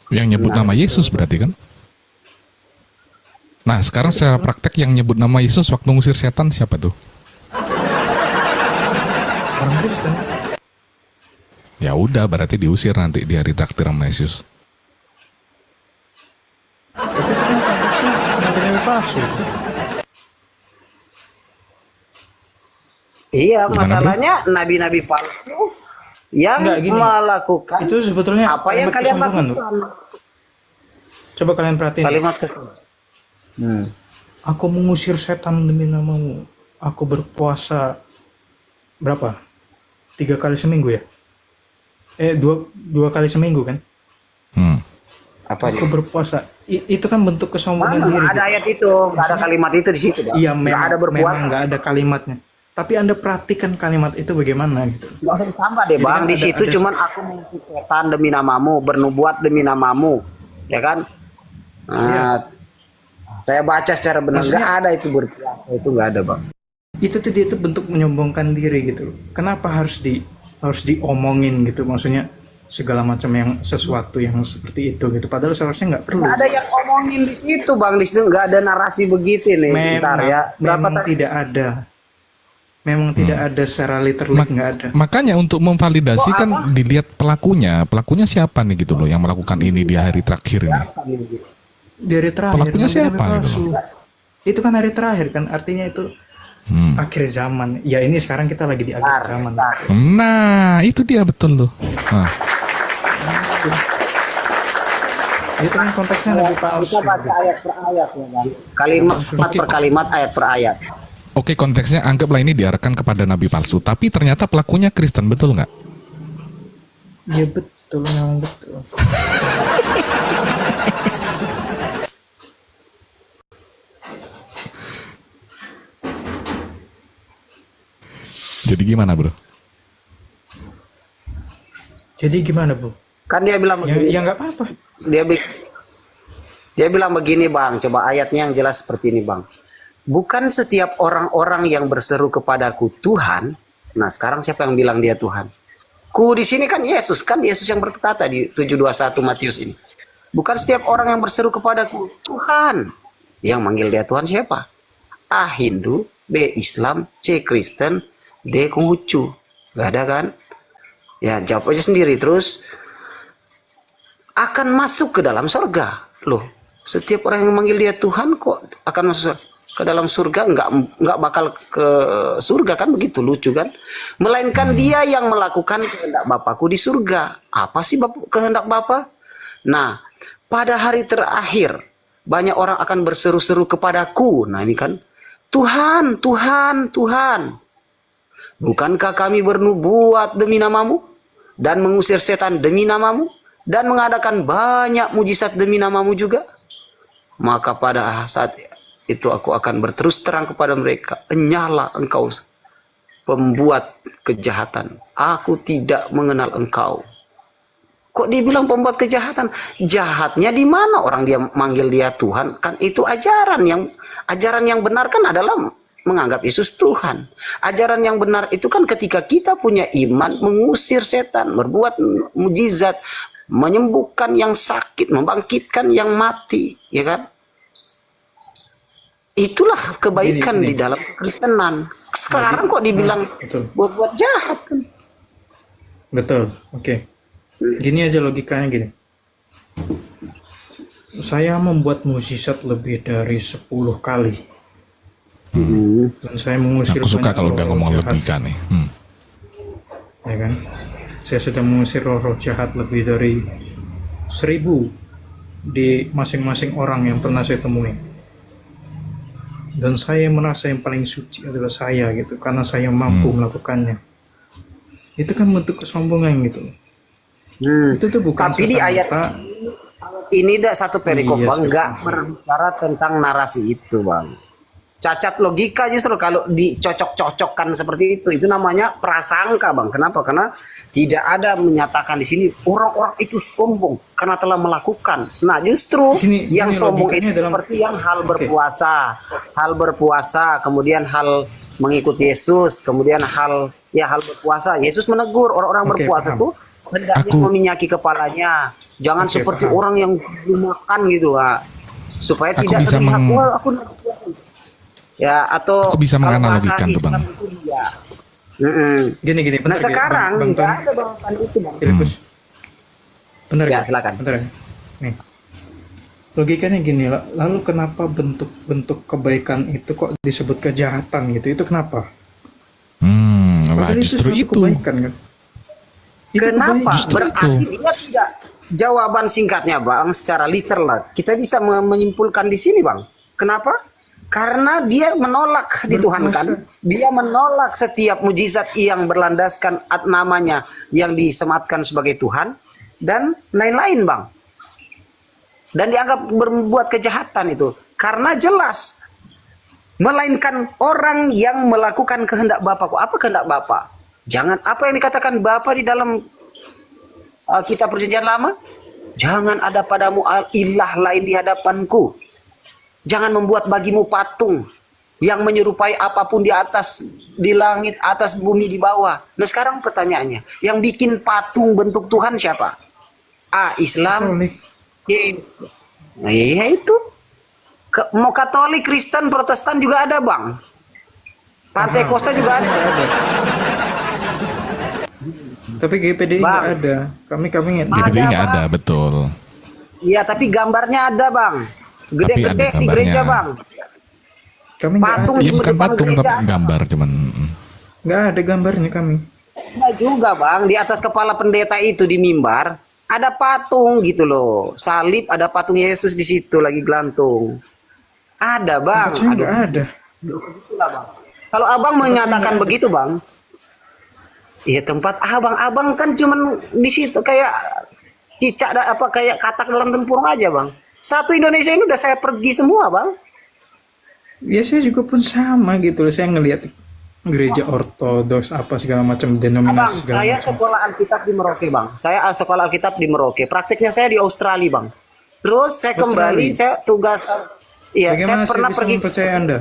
Yang nyebut nama Yesus berarti kan? Nah, sekarang secara praktek yang nyebut nama Yesus waktu ngusir setan siapa tuh? Orang Kristen. Ya udah, berarti diusir nanti di hari traktir sama Yesus. Nabi-nabi palsu. Iya, Gimana, masalahnya nabi-nabi palsu yang Enggak, gini. melakukan Itu sebetulnya apa yang kalimat kalian kesombongan, loh. lakukan. Coba kalian perhatiin. Kalimat kesombongan. Aku mengusir setan demi namamu. Aku berpuasa berapa? 3 kali seminggu ya? Dua kali seminggu kan? Apa Aku berpuasa. Itu kan bentuk kesombongan Mana diri. ada ayat itu, nggak ada kalimat itu di situ. Bang. Iya, Nggak memang, ada berpuasa. memang nggak ada kalimatnya. Tapi Anda perhatikan kalimat itu bagaimana gitu. Nggak usah ditambah deh Jadi bang. kan Di ada- situ ada- cuman aku mengusir setan demi namamu, bernubuat demi namamu, ya kan? Nah, saya baca secara benar, Maksudnya- nggak ada itu berpuasa, itu nggak ada bang. Itu tuh dia tuh bentuk menyombongkan diri gitu. Kenapa harus diomongin gitu? Maksudnya segala macam yang sesuatu yang seperti itu gitu. Padahal seharusnya nggak perlu. Nggak ada yang omongin di situ bang. Di situ nggak ada narasi begitu nih. Bentar ya. Berapa memang tadi? tidak ada. Memang tidak ada secara literally, nggak ada. Makanya untuk memvalidasi kan dilihat pelakunya. Pelakunya siapa nih gitu loh yang melakukan ini di hari terakhir ini. Di hari terakhir. Pelakunya nabi-nabi siapa gitu palsu. Itu kan hari terakhir kan, artinya itu akhir zaman. Ya ini sekarang kita lagi di akhir zaman. Nah, itu dia betul tuh. Nah, Itu kan konteksnya lebih palsu. Kita baca ayat per ayat ya bang. Kalimat per kalimat, ayat per ayat. oke, konteksnya anggaplah ini diarahkan kepada nabi palsu, tapi ternyata pelakunya Kristen, betul nggak? Ya betul, memang betul. Jadi gimana bro? Jadi gimana Bu? Kan dia bilang Ya, begini. ya nggak apa-apa. Dia bilang begini bang. Coba ayatnya yang jelas seperti ini bang. Bukan setiap orang-orang yang berseru kepadaku Tuhan. Nah sekarang siapa yang bilang dia Tuhan? Ku di sini kan Yesus yang berkata di 7:21 Matius ini. Bukan setiap orang yang berseru kepadaku Tuhan. Yang manggil dia Tuhan siapa? A. Hindu, B. Islam, C. Kristen, D. Konghucu. Gak ada kan? Ya jawab aja sendiri. Terus akan masuk ke dalam surga. Loh, setiap orang yang manggil dia Tuhan kok akan masuk ke dalam surga? Nggak bakal ke surga kan, begitu lucu kan? Melainkan dia yang melakukan kehendak Bapakku di surga. Apa sih kehendak Bapa? Nah, pada hari terakhir banyak orang akan berseru-seru kepadaku. Nah ini kan, Tuhan, Tuhan, Tuhan. Bukankah kami bernubuat demi namamu dan mengusir setan demi namamu dan mengadakan banyak mujizat demi namamu juga? Maka pada saat itu aku akan berterus terang kepada mereka, enyahlah engkau pembuat kejahatan. Aku tidak mengenal engkau. Kok dibilang pembuat kejahatan? Jahatnya di mana orang dia manggil dia Tuhan? Kan itu ajaran yang benar kan adalah menganggap Yesus Tuhan. Ajaran yang benar itu kan ketika kita punya iman, mengusir setan, berbuat mujizat, menyembuhkan yang sakit, membangkitkan yang mati, ya kan? Itulah kebaikan Gini. di dalam Kristenan. Sekarang kok dibilang betul. buat jahat kan? Betul, oke. Gini aja logikanya gini. Saya membuat mukjizat lebih dari 10 kali. Dan saya mengusir Aku suka banyak kalau udah roh-roh ngomong jahat, logika nih. ya kan? Saya sudah mengusir roh-roh jahat lebih dari 1000 di masing-masing orang yang pernah saya temui. Dan saya merasa yang paling suci adalah saya gitu, karena saya mampu melakukannya. Itu kan bentuk kesombongan gitu. Itu tuh bukan Tapi di ayat serta-merta- ini ada satu perikop Iya, bang, nggak seperti- berbicara tentang narasi itu bang. cacat logika justru kalau dicocok-cocokkan seperti itu namanya prasangka bang. Kenapa? Karena tidak ada menyatakan di sini orang-orang itu sombong karena telah melakukan. Nah justru yang sombong itu seperti yang hal berpuasa, kemudian hal mengikuti Yesus, kemudian hal berpuasa. Yesus menegur orang-orang berpuasa tuh hendaknya meminyaki kepalanya, jangan seperti orang yang makan gitu, supaya tidak terlihat ya, atau aku bisa menganalogikan tuh bang. Gini. Nah sekarang nggak ada bahasan itu bang. Bentar ya, silakan. Bentar. Nih, logikanya gini, lalu kenapa bentuk kebaikan itu kok disebut kejahatan gitu? Itu kenapa? Lah justru itu. Kebaikan, kan? Kenapa? Justru Berarti itu. dia tidak. Jawaban singkatnya bang, secara literal kita bisa menyimpulkan di sini bang. Kenapa? Karena dia menolak dituhankan, dia menolak setiap mujizat yang berlandaskan namanya yang disematkan sebagai Tuhan dan lain-lain bang. Dan dianggap berbuat kejahatan itu karena jelas melainkan orang yang melakukan kehendak Bapa. Apa kehendak Bapa? Jangan apa yang dikatakan Bapa di dalam kitab Perjanjian Lama? Jangan ada padamu ilah lain di hadapanku. Jangan membuat bagimu patung yang menyerupai apapun di atas, di langit, atas bumi, di bawah. Nah sekarang pertanyaannya, yang bikin patung bentuk Tuhan siapa? Islam. Nah ya itu. Mau Katolik, Kristen, Protestan juga ada bang. Pantekosta juga ada. Tapi GPDI nggak ada. Kami GPDI nggak ada, betul. Iya tapi gambarnya ada bang. Gede-gede di gereja bang. Kami patung ya bukan patung tapi gambar cuman. Nggak ada gambarnya kami. Nggak juga bang, di atas kepala pendeta itu di mimbar ada patung gitu loh, salib, ada patung Yesus di situ lagi gelantung. Ada bang. Nggak ada. Kalau abang menyatakan begitu bang, iya tempat abang kan cuman di situ kayak cicak kayak katak dalam tempurung aja bang. Satu Indonesia ini udah saya pergi semua bang. Ya saya juga pun sama gitu loh. Saya ngelihat gereja ortodoks apa segala macam denominasi segala saya macam. sekolah Alkitab di Merauke bang. Saya sekolah Alkitab di Merauke. Praktiknya saya di Australia bang. Terus saya kembali, saya tugas. Iya, bagaimana saya pernah pergi. Percaya Anda?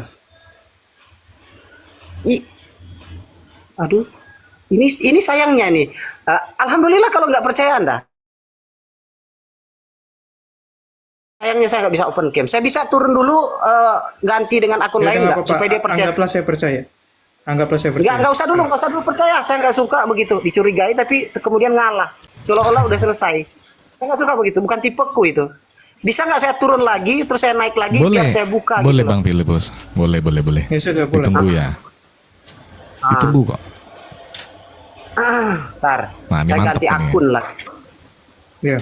Aduh, ini sayangnya nih. Alhamdulillah kalau nggak percaya Anda. Sayangnya saya nggak bisa open cam. Saya bisa turun dulu ganti dengan akun lain nggak supaya dia percaya. Anggaplah saya percaya. Nggak usah dulu percaya. Saya nggak suka begitu dicurigai tapi kemudian ngalah. Seolah-olah udah selesai. Saya nggak suka begitu. Bukan tipeku itu. Bisa nggak saya turun lagi terus saya naik lagi biar saya buka? Boleh gitu bang Filipus. Boleh. Ya sudah, ditunggu ya. Ditunggu kok. Ntar. Nah, ini saya mantap ganti ini. akun lah. Ya.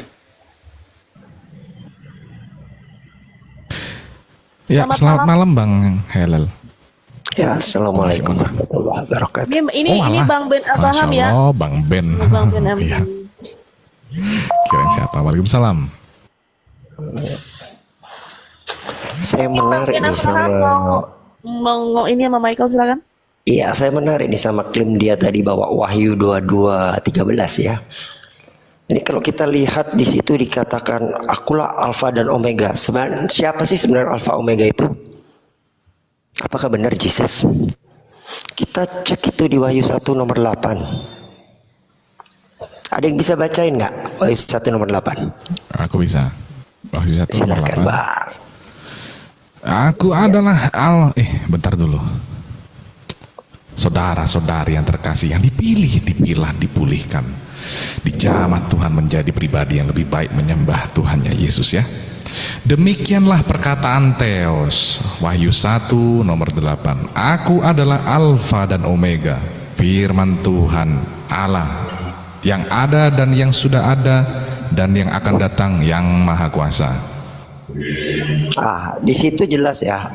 Ya, selamat malam Bang Helel. Ya, assalamualaikum warahmatullahi wabarakatuh. Ini Bang Ben Abraham ya. Oh, Bang Ben. Bang Ben Abraham. Iya. Kirain siapa? Waalaikumsalam. Saya menarik Ben nih sama Abraham mau ini sama Michael silakan. Iya, saya menarik nih sama klaim dia tadi bahwa Wahyu 22:13 ya. Ini kalau kita lihat di situ dikatakan akulah Alfa dan Omega. Sebenarnya siapa sih sebenarnya Alfa Omega itu? Apakah benar Jesus? Kita cek itu di Wahyu 1 nomor 8. Ada yang bisa bacain nggak Wahyu 1 nomor 8? Aku bisa. Wahyu 1 nomor Silakan 8. Bang. Aku adalah bentar dulu. Saudara-saudari yang terkasih, yang dipilih, dipilah, dipulihkan, dijamah Tuhan menjadi pribadi yang lebih baik menyembah Tuhannya Yesus ya. Demikianlah perkataan Theos, Wahyu 1 nomor 8. Aku adalah Alfa dan Omega, firman Tuhan Allah, yang ada dan yang sudah ada dan yang akan datang, yang Maha Kuasa. Di situ jelas ya.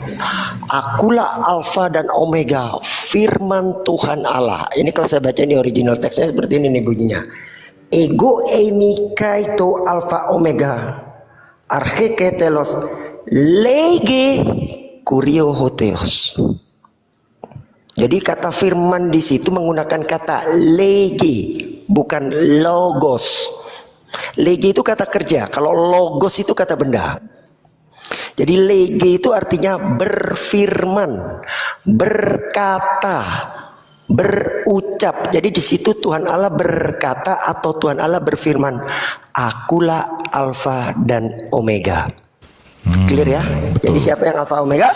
Akulah Alfa dan Omega, firman Tuhan Allah. Ini kalau saya baca ini original teksnya seperti ini nih bunyinya. Ego eimi kaito Alfa Omega, arche ketelos lege kuriohotheos. Jadi kata firman di situ menggunakan kata lege, bukan logos. Lege itu kata kerja, kalau logos itu kata benda. Jadi lege itu artinya berfirman, berkata, berucap. Jadi di situ Tuhan Allah berkata atau Tuhan Allah berfirman, akulah Alfa dan Omega. Clear ya? Betul. Jadi siapa yang Alfa Omega?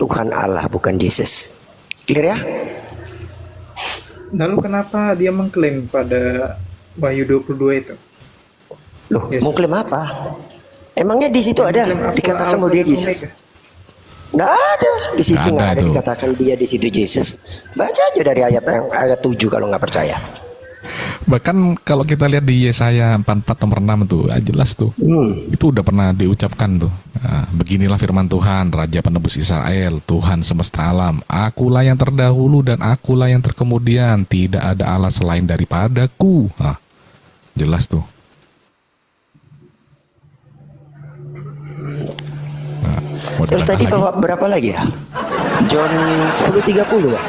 Tuhan Allah, bukan Yesus. Clear ya? Lalu kenapa dia mengklaim pada Wahyu 22 itu? Loh, Yesus. mau klaim apa? Emangnya di situ ada Mengklaim aku dikatakan Alfa bahwa dia dan Yesus? Omega. Nggak ada di situ, Nggak nggak ada ada tuh. dikatakan dia di situ Yesus. Baca aja dari ayat 7 kalau nggak percaya. Bahkan kalau kita lihat di Yesaya 44 nomor 6 tuh, jelas tuh. Itu udah pernah diucapkan tuh. Nah, beginilah firman Tuhan, Raja Penebus Israel, Tuhan semesta alam. Akulah yang terdahulu dan akulah yang terkemudian. Tidak ada Allah selain daripadaku. Nah, jelas tuh. Nah, mau Terus dibantah tadi lagi? bawa berapa lagi ya? John 10:30 ya?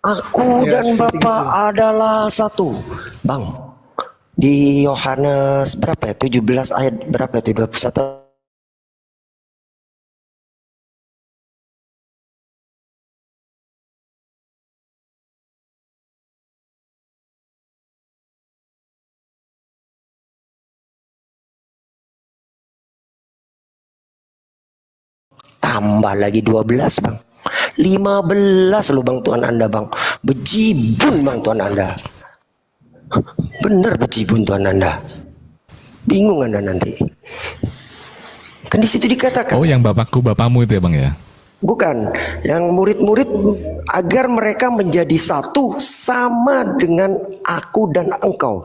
Aku Ya, dan Bapa adalah satu. Bang, di Yohanes berapa ya? 17 ayat berapa itu? 21. Tambah lagi 12 bang, 15 loh bang Tuhan Anda bang. Bejibun bang Tuhan Anda. Bener bejibun Tuhan Anda. Bingung Anda nanti. Kan di situ dikatakan. Oh, yang bapakku bapamu itu ya bang ya? Bukan, yang murid-murid agar mereka menjadi satu sama dengan aku dan engkau.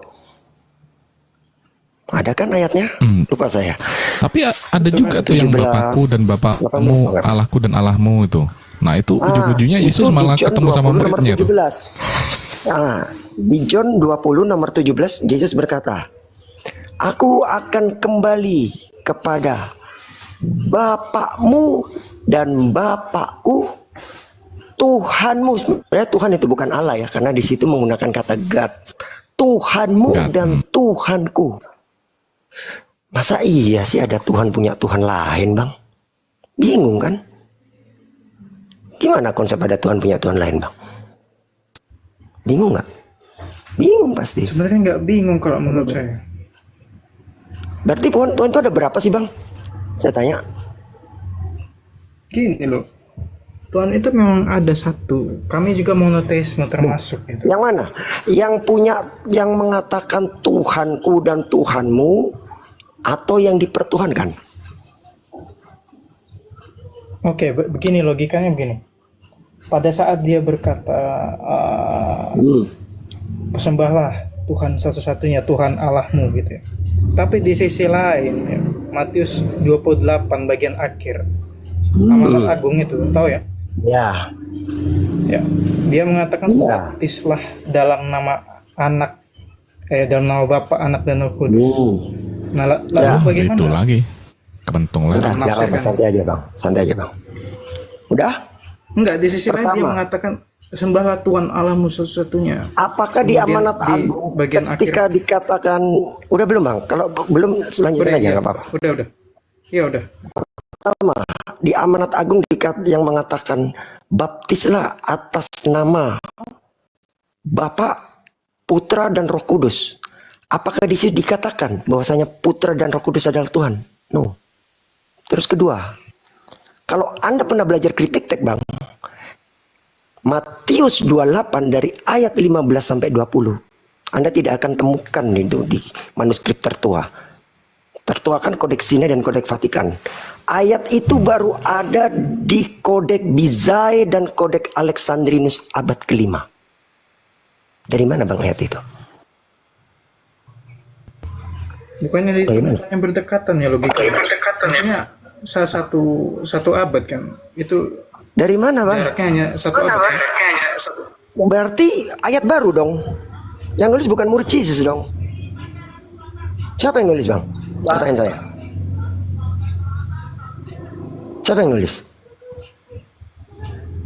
Ada kan ayatnya? Lupa saya. Tapi ada juga tuh yang 17, bapakku dan 18 bapakmu, nggak? Allahku dan Allahmu itu. Nah itu ujung-ujungnya itu Yesus di malah John ketemu sama 20 nomor muridnya tuh. 17. Nah, di John 20 nomor 17 Yesus berkata, aku akan kembali kepada Bapakmu dan Bapakku, Tuhanmu. Sebenarnya Tuhan itu bukan Allah ya, karena di situ menggunakan kata God. Tuhanmu God. dan Tuhanku. Masa iya sih ada Tuhan punya Tuhan lain bang? Bingung kan? Gimana konsep ada Tuhan punya Tuhan lain bang? Bingung nggak? Bingung pasti. Sebenarnya nggak bingung kalau menurut saya. Berarti Tuhan itu ada berapa sih bang? Saya tanya. Gini loh, Tuhan itu memang ada satu. Kami juga monoteisme termasuk itu. Yang mana? Yang punya, yang mengatakan Tuhanku dan Tuhanmu, atau yang dipertuhankan? Oke, begini logikanya begini. Pada saat dia berkata, persembahlah Tuhan satu-satunya, Tuhan Allahmu gitu ya. Tapi di sisi lain, ya, Matius 28 bagian akhir, amanat agung itu, tahu ya? Ya. Ya, dia mengatakan Ya. baptislah dalam nama anak, dalam nama Bapa, Anak dan Roh Kudus. Nah, lalu Ya. bagaimana? Itu lagi. Kebentung lagi. Udah, jangan Menafsirkan. santai aja bang, santai aja bang. Udah? Enggak, di sisi lain dia Pertama. mengatakan sembahlah Tuhan Allahmu satu-satunya. Apakah di Kemudian amanat di agung bagian ketika dikatakan, udah belum bang? Kalau belum selanjutnya aja ya. nggak apa-apa. Udah. Ya udah. Pertama, di amanat agung yang mengatakan baptislah atas nama Bapa, Putra dan Roh Kudus. Apakah di situ dikatakan bahwasanya Putra dan Roh Kudus adalah Tuhan? No. Terus kedua, kalau Anda pernah belajar kritik teks bang, Matius 28 dari ayat 15 sampai 20, Anda tidak akan temukan itu di manuskrip tertua. Tertua kan Kodeks Sinai dan Kodeks Vatikan. Ayat itu baru ada di Kodeks Bizai dan Kodeks Alexandrinus abad ke-5. Dari mana bang ayat itu? Bukannya Bagaimana? yang berdekatan ya logika. Maksudnya salah satu abad kan. Itu Dari mana bang? jaraknya hanya satu abad. Kan? Berarti ayat baru dong. Yang nulis bukan murid Yesus dong. Siapa yang nulis bang? Pertanyaan saya. Siapa yang nulis?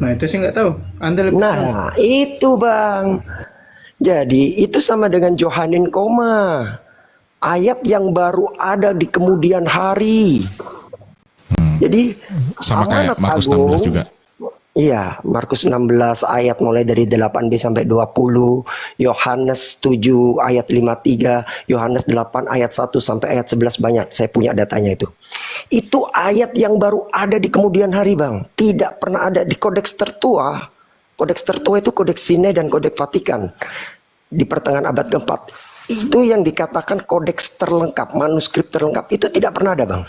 Nah itu sih nggak tahu. Anda lebih tahu. Nah, itu Bang. Jadi itu sama dengan Johanin koma. Ayat yang baru ada di kemudian hari. Jadi Sama kayak amanat Markus agung, 16 juga. Iya, Markus 16 ayat mulai dari 8b sampai 20, Yohanes 7 ayat 53, Yohanes 8 ayat 1 sampai ayat 11 banyak. Saya punya datanya itu. Itu ayat yang baru ada di kemudian hari, Bang. Tidak pernah ada di Kodeks Tertua. Kodeks Tertua itu Kodeks Sinai dan Kodeks Vatikan. Di pertengahan abad keempat. Itu yang dikatakan kodeks terlengkap, manuskrip terlengkap. Itu tidak pernah ada, Bang.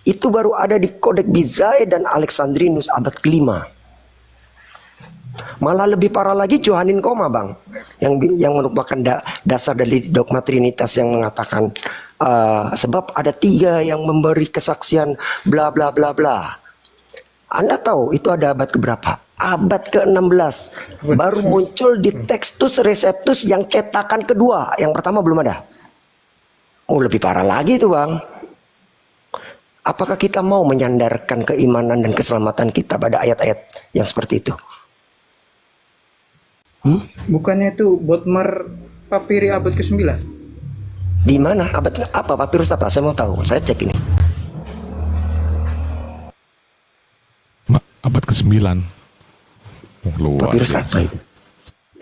Itu baru ada di Kodeks Bizae dan Alexandrinus abad ke-5. Malah lebih parah lagi Johanin koma, Bang, yang merupakan dasar dari dogma Trinitas yang mengatakan sebab ada 3 yang memberi kesaksian bla bla bla bla. Anda tahu itu ada abad keberapa? Abad ke-16 baru muncul di Textus Receptus yang cetakan kedua. Yang pertama belum ada. Oh, lebih parah lagi itu, Bang. Apakah kita mau menyandarkan keimanan dan keselamatan kita pada ayat-ayat yang seperti itu? Bukannya itu Bodmer Papiri abad ke-9? Di mana? Abad apa? Papirus apa? Saya mau tahu. Saya cek ini. Abad ke-9. Luar Papirus biasa. apa itu?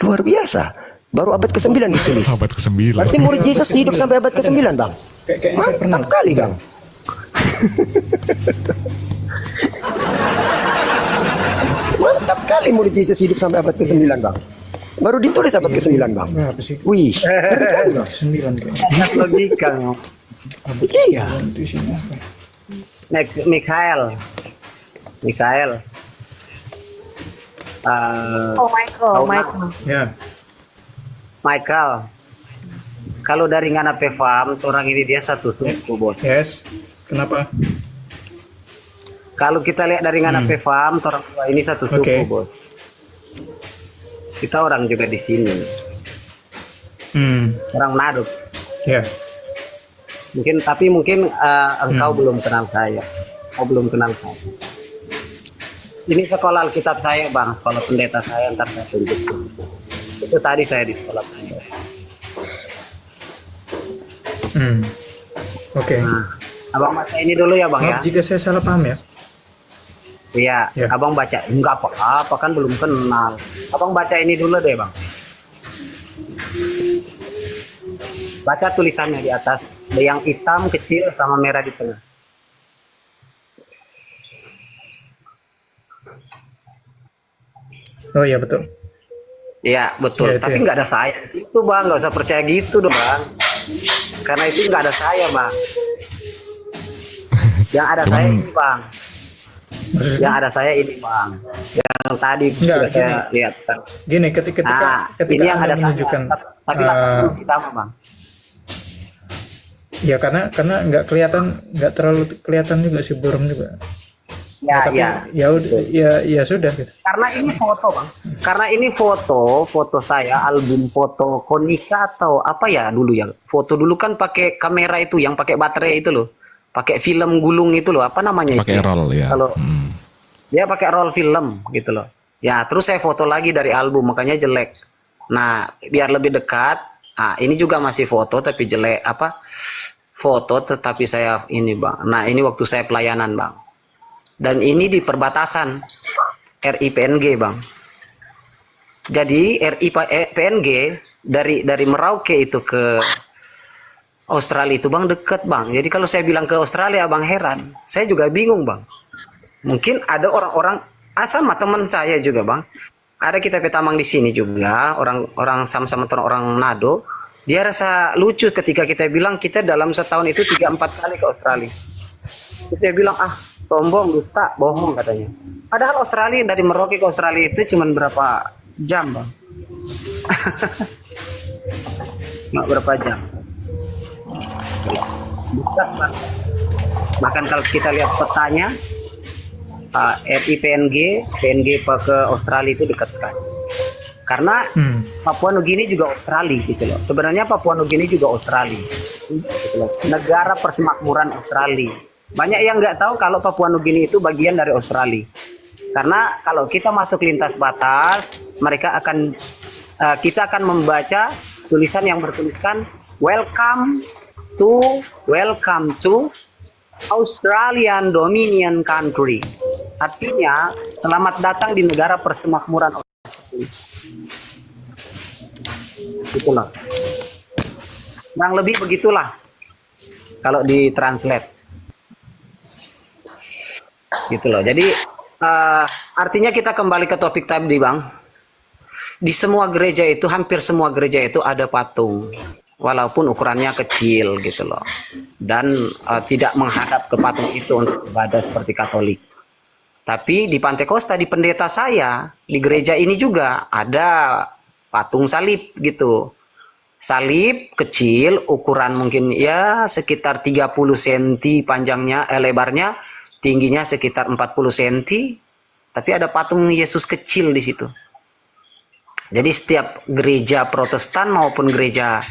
Luar biasa. Baru abad ke-9 ditulis. Abad ke-9. Berarti murid Yesus hidup sampai abad ke-9, Bang. Kayaknya saya pernah. Mantap kali, Bang. Mantap kali murid Yesus hidup sampai abad ke-9, Bang. Baru ditulis abad ke-9, Bang. Berapa sih? Wih, 9 kayaknya. Ingat logika. iya. Itu isinya apa? Next, Mikhail. Oh, Michael. Ya. Michael. Kalau dari ngana paham, orang ini dia satu suku, bos. Yes. Kenapa? Kalau kita lihat dari ngana paham, orang tua ini satu suku, Oke. bos. Kita orang juga di sini, orang Manado. Ya. Tapi mungkin engkau belum kenal saya. Kau belum kenal saya. Ini sekolah Alkitab saya, Bang. Sekolah pendeta saya, ntar saya tunjuk. Itu tadi saya di sekolah saya. Oke. Nah, abang baca ini dulu ya, Bang, ya. Maaf jika saya salah paham ya. Iya, Ya. abang baca. Enggak apa-apa, kan belum kenal. Abang baca ini dulu deh, Bang. Baca tulisannya di atas. Yang hitam kecil sama merah di tengah. Oh iya betul. Iya, betul. Ya, itu Tapi ya. nggak ada saya di situ, Bang. Nggak usah percaya gitu dong, Bang. Karena itu nggak ada saya, Bang. Yang ada Cuman- saya ini, Bang. Maksudnya? Yang ada saya ini, Bang. Yang tadi Enggak, sudah saya lihat. Gini, ketika Ini yang Anda ada menunjukkan saya. Tapi masih sama, Bang. ya karena nggak terlalu kelihatan juga sih burung juga. Ya, Tapi ya. ya udah ya sudah gitu. Karena ini foto, Bang. Karena ini foto saya, album foto Konica atau apa ya dulu ya. Foto dulu kan pakai kamera itu yang pakai baterai itu loh. Pakai film gulung itu loh, apa namanya Pakai itu? roll ya. Kalau dia pakai roll film gitu loh. Ya, terus saya foto lagi dari album, makanya jelek. Nah, biar lebih dekat. Nah, ini juga masih foto tapi jelek apa? Foto tetapi saya ini, Bang. Nah, ini waktu saya pelayanan, Bang. Dan ini di perbatasan RIPNG, Bang. Jadi RIPNG dari Merauke itu ke Australia itu, Bang, deket, Bang. Jadi kalau saya bilang ke Australia, Bang, heran. Saya juga bingung, Bang. Mungkin ada orang-orang sama teman saya juga, Bang. Ada kita petamang di sini juga, orang sama-sama orang Nado. Dia rasa lucu ketika kita bilang kita dalam setahun itu 3-4 kali ke Australia. Kita bilang, sombong, dusta, bohong katanya. Padahal Australia, dari Merauke ke Australia itu cuma berapa jam, Bang? Nggak berapa jam. Dekat, Bang. Bahkan kalau kita lihat petanya, RIPNG, PNG ke Australia itu dekat sekali. Karena Papua Nugini juga Australia gitu loh. Sebenarnya Papua Nugini juga Australia. Gitu loh. Negara persemakmuran Australia. Banyak yang nggak tahu kalau Papua Nugini itu bagian dari Australia. Karena kalau kita masuk lintas batas, kita akan membaca tulisan yang bertuliskan welcome to Australian Dominion Country. Artinya selamat datang di negara persemakmuran Australia. Itulah. Kurang lebih begitulah kalau ditranslate. Gitu loh. Jadi artinya kita kembali ke topik tadi, Bang. Di semua gereja itu, hampir semua gereja itu ada patung, walaupun ukurannya kecil gitu loh. Dan tidak menghadap ke patung itu untuk ibadah seperti Katolik. Tapi di Pantai Kosta, di pendeta saya, di gereja ini juga ada patung salib gitu. Salib kecil, ukuran mungkin ya sekitar 30 cm panjangnya, lebarnya, tingginya sekitar 40 cm, tapi ada patung Yesus kecil di situ. Jadi setiap gereja Protestan maupun gereja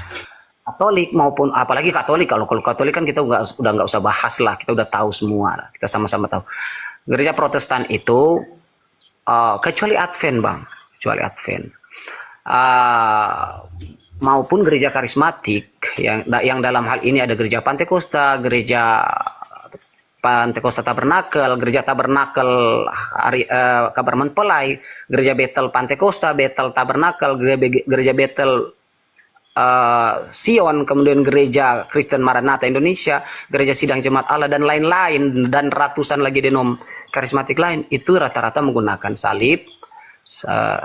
Katolik maupun apalagi Katolik, kalau Katolik kan kita udah nggak usah bahas lah, kita udah tahu semua lah, kita sama-sama tahu. Gereja Protestan itu kecuali Advent, Bang, kecuali Advent. Maupun gereja karismatik yang dalam hal ini ada gereja Pantai Kosta, gereja Pantai Kosta Tabernakel, gereja Tabernakel Kabar Mempelai, gereja Betel Pantai Kosta, Betel Tabernakel, gereja Betel Sion, kemudian gereja Kristen Maranatha Indonesia, gereja Sidang Jemaat Allah dan lain-lain, dan ratusan lagi denom karismatik lain, itu rata-rata menggunakan salib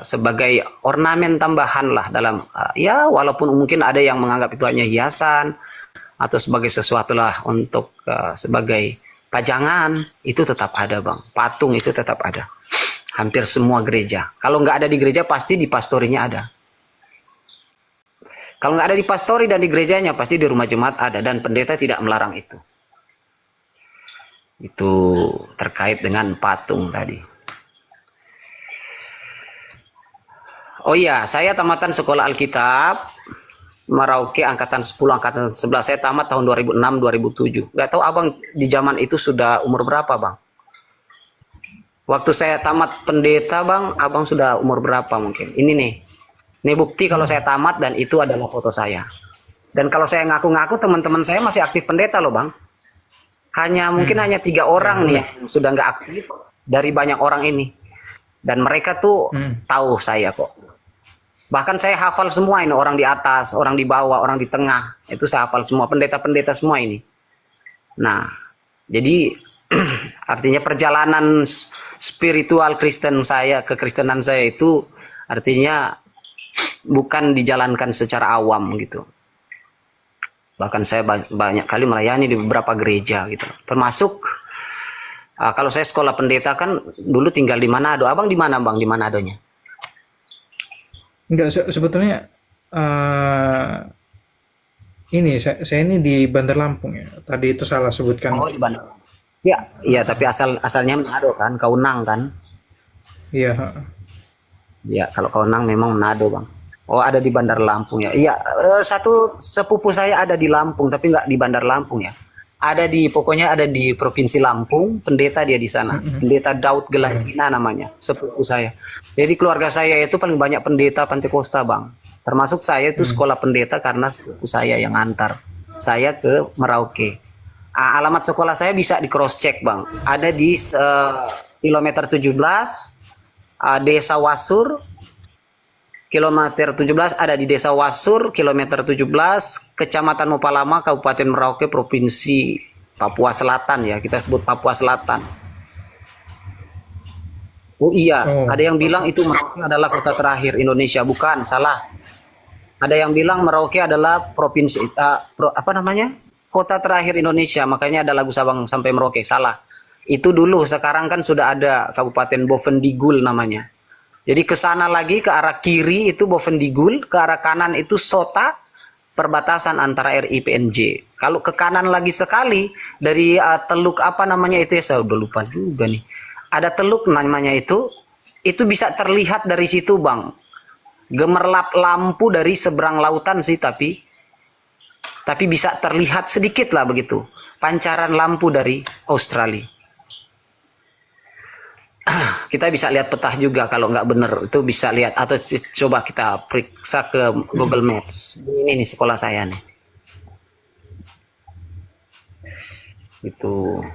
sebagai ornamen tambahan lah dalam ya, walaupun mungkin ada yang menganggap itu hanya hiasan atau sebagai sesuatu lah untuk sebagai pajangan, itu tetap ada, Bang. Patung itu tetap ada. Hampir semua gereja. Kalau nggak ada di gereja, pasti di pastorinya ada. Kalau nggak ada di pastori dan di gerejanya, pasti di rumah jemaat ada. Dan pendeta tidak melarang itu. Itu terkait dengan patung tadi. Oh iya, saya tamatan sekolah Alkitab Merauke angkatan 10, angkatan 11. Saya tamat tahun 2006-2007. Gak tahu Abang di zaman itu sudah umur berapa, Bang? Waktu saya tamat pendeta, Bang, Abang sudah umur berapa mungkin? Ini nih. Ini bukti kalau saya tamat dan itu adalah foto saya. Dan kalau saya ngaku-ngaku, teman-teman saya masih aktif pendeta loh, Bang. Mungkin hanya 3 orang nih yang sudah nggak aktif dari banyak orang ini. Dan mereka tuh tahu saya kok. Bahkan saya hafal semua ini, orang di atas, orang di bawah, orang di tengah. Itu saya hafal semua, pendeta-pendeta semua ini. Nah, jadi artinya perjalanan spiritual Kristen saya, kekristenan saya itu artinya bukan dijalankan secara awam gitu. Bahkan saya banyak kali melayani di beberapa gereja gitu. Termasuk kalau saya sekolah pendeta kan dulu tinggal di Manado. Abang di mana, Bang? Di Manadonya? Enggak, sebetulnya ini saya ini di Bandar Lampung ya. Tadi itu salah sebutkan. Oh, di Bandar. Ya, iya, tapi asalnya Manado kan, Kaunang kan? Iya. Ya, kalau Kaunang memang Manado, Bang. Oh, ada di Bandar Lampung ya. Iya, satu sepupu saya ada di Lampung, tapi nggak di Bandar Lampung ya. Pokoknya ada di Provinsi Lampung, pendeta dia di sana. Pendeta Daud Gelagina namanya, sepupu saya. Jadi keluarga saya itu paling banyak pendeta Pantai Kosta, Bang. Termasuk saya itu sekolah pendeta karena sepupu saya yang antar saya ke Merauke. Alamat sekolah saya bisa di cross check, Bang. Ada di kilometer 17 Desa Wasur. Kilometer 17 ada di Desa Wasur, kilometer 17, Kecamatan Mopalama, Kabupaten Merauke, Provinsi Papua Selatan ya, kita sebut Papua Selatan. Oh iya, ada yang bilang itu Merauke adalah kota terakhir Indonesia, bukan, salah. Ada yang bilang Merauke adalah provinsi kota terakhir Indonesia, makanya ada lagu Sabang sampai Merauke, salah. Itu dulu, sekarang kan sudah ada Kabupaten Bovendigul namanya. Jadi ke sana lagi, ke arah kiri itu Bovendigul, ke arah kanan itu Sota, perbatasan antara RI PNJ. Kalau ke kanan lagi sekali, dari teluk apa namanya itu ya, saya udah lupa juga nih. Ada teluk namanya itu bisa terlihat dari situ, Bang. Gemerlap lampu dari seberang lautan sih, tapi bisa terlihat sedikit lah begitu. pancaran lampu dari Australia. Kita bisa lihat peta juga, kalau nggak bener itu bisa lihat, atau coba kita periksa ke Google Maps. Ini nih sekolah saya nih. Itu.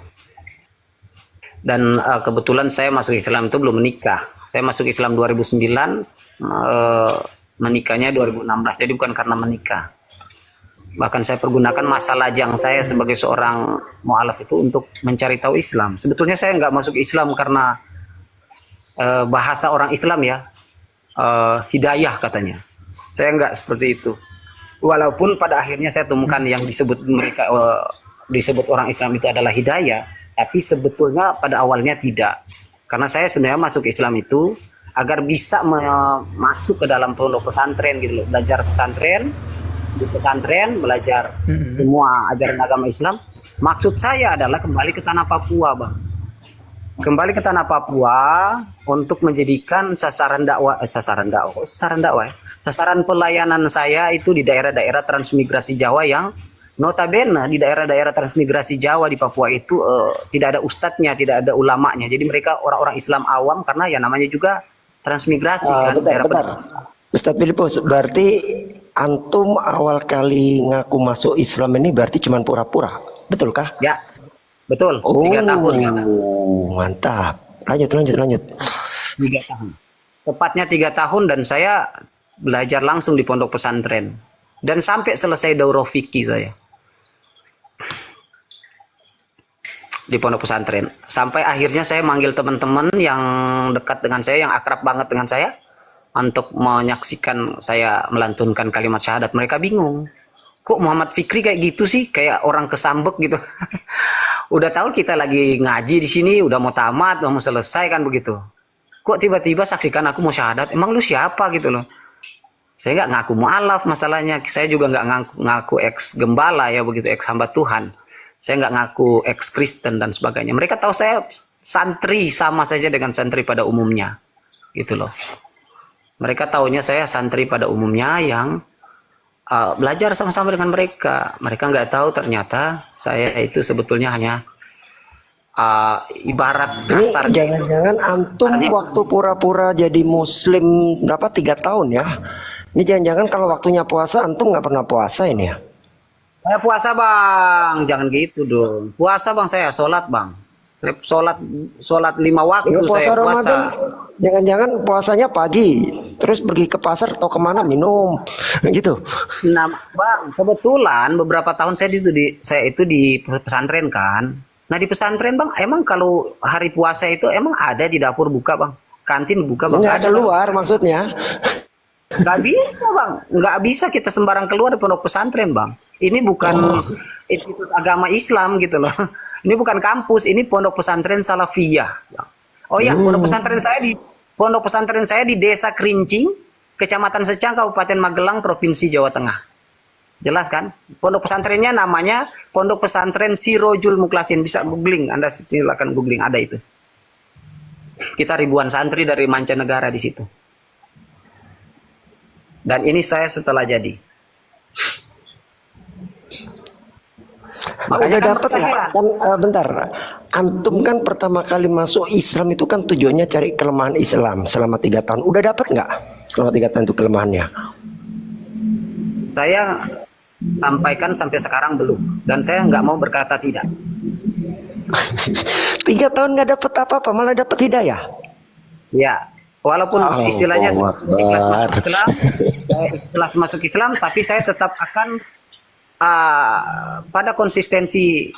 Dan kebetulan saya masuk Islam itu belum menikah. Saya masuk Islam 2009, menikahnya 2016. Jadi bukan karena menikah. Bahkan saya pergunakan masa lajang saya sebagai seorang mu'alaf itu untuk mencari tahu Islam. Sebetulnya saya nggak masuk Islam karena bahasa orang Islam ya, hidayah katanya. Saya nggak seperti itu. Walaupun pada akhirnya saya temukan yang disebut mereka disebut orang Islam itu adalah hidayah, tapi sebetulnya pada awalnya tidak. Karena saya sebenarnya masuk Islam itu agar bisa masuk ke dalam pondok pesantren gitu loh, belajar pesantren, di pesantren belajar semua ajaran agama Islam. Maksud saya adalah kembali ke tanah Papua, Bang. Kembali ke tanah Papua untuk menjadikan sasaran pelayanan saya itu di daerah-daerah transmigrasi Jawa, yang notabene di daerah-daerah transmigrasi Jawa di Papua itu tidak ada ustadznya, tidak ada ulamanya. Jadi mereka orang-orang Islam awam, karena ya namanya juga transmigrasi kan. Bentar. Ustadz Filipus, berarti antum awal kali ngaku masuk Islam ini berarti cuma pura-pura, betul kah? Ya, betul. 3 tahun. Mantap. Lanjut. 3 tahun. Tepatnya 3 tahun, dan saya belajar langsung di pondok pesantren. Dan sampai selesai daurah fikih saya. Di pondok pesantren. Sampai akhirnya saya manggil teman-teman yang dekat dengan saya, yang akrab banget dengan saya, untuk menyaksikan saya melantunkan kalimat syahadat. Mereka bingung. Kok Muhammad Fikri kayak gitu sih? Kayak orang kesambek gitu. Udah tahu kita lagi ngaji di sini, udah mau tamat, udah mau selesai kan begitu. Kok tiba-tiba saksikan aku mau syahadat? Emang lu siapa gitu loh? Saya nggak ngaku mu'alaf masalahnya. Saya juga nggak ngaku ex gembala ya begitu, ex hamba Tuhan. Saya nggak ngaku ex Kristen dan sebagainya. Mereka tahu saya santri, sama saja dengan santri pada umumnya, gitu loh. Mereka taunya saya santri pada umumnya yang belajar sama-sama dengan mereka. Mereka nggak tahu ternyata saya itu sebetulnya hanya ibarat kasar. Jangan-jangan antum waktu pura-pura jadi muslim berapa 3 tahun ya? Ini jangan-jangan kalau waktunya puasa antum nggak pernah puasa ini ya? Saya puasa, Bang, jangan gitu dong. Puasa, Bang, saya sholat, Bang. Saya sholat 5 waktu. Ya, puasa saya puasa. Ramadan, jangan-jangan puasanya pagi, terus pergi ke pasar atau kemana minum, gitu. Nah, Bang, kebetulan beberapa tahun saya itu di pesantren kan. Nah, di pesantren, Bang, emang kalau hari puasa itu emang ada di dapur buka, Bang? Kantin buka, Bang? Nggak keluar maksudnya. Nggak bisa, Bang. Nggak bisa kita sembarang keluar di pondok pesantren, Bang. Ini bukan institut agama Islam gitu loh. Ini bukan kampus, ini pondok pesantren Salafiyah. Oh ya, pondok pesantren saya di Desa Kerincing, Kecamatan Secang, Kabupaten Magelang, Provinsi Jawa Tengah. Jelas kan? Pondok pesantrennya namanya Pondok Pesantren Sirojul Muklasin. Bisa googling, Anda silakan googling, ada itu. Kita ribuan santri dari mancanegara di situ. Dan ini saya setelah jadi. Udah dapat nggak? Kan bentar, antum kan pertama kali masuk Islam itu kan tujuannya cari kelemahan Islam selama 3 tahun. Udah dapat nggak selama 3 tahun itu kelemahannya? Saya sampaikan sampai sekarang belum, dan saya nggak mau berkata tidak. 3 tahun nggak dapat apa-apa, malah dapat hidayah. Ya, walaupun istilahnya ikhlas masuk Islam, tapi saya tetap akan pada konsistensi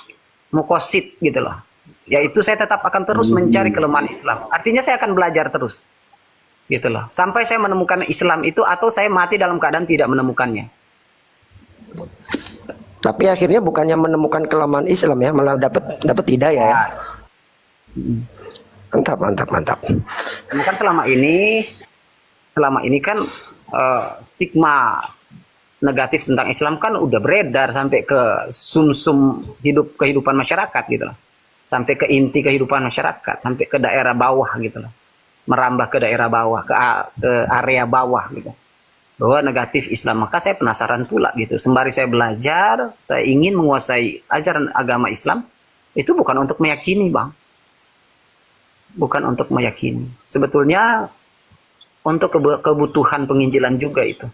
mukosid gitu loh. Yaitu saya tetap akan terus mencari kelemahan Islam. Artinya saya akan belajar terus, gitu loh. Sampai saya menemukan Islam itu, atau saya mati dalam keadaan tidak menemukannya. Tapi akhirnya bukannya menemukan kelemahan Islam ya, malah dapat hidayah ya. Mantap. Kan selama ini kan stigma negatif tentang Islam kan udah beredar sampai ke sumsum kehidupan masyarakat gitu loh. Sampai ke inti kehidupan masyarakat, sampai ke daerah bawah gitu loh. Merambah ke daerah bawah, ke area bawah gitu. bahwa negatif Islam. Maka saya penasaran pula gitu. Sembari saya belajar, saya ingin menguasai ajaran agama Islam. Itu bukan untuk meyakini, Bang. Bukan untuk meyakini. Sebetulnya untuk kebutuhan penginjilan juga itu.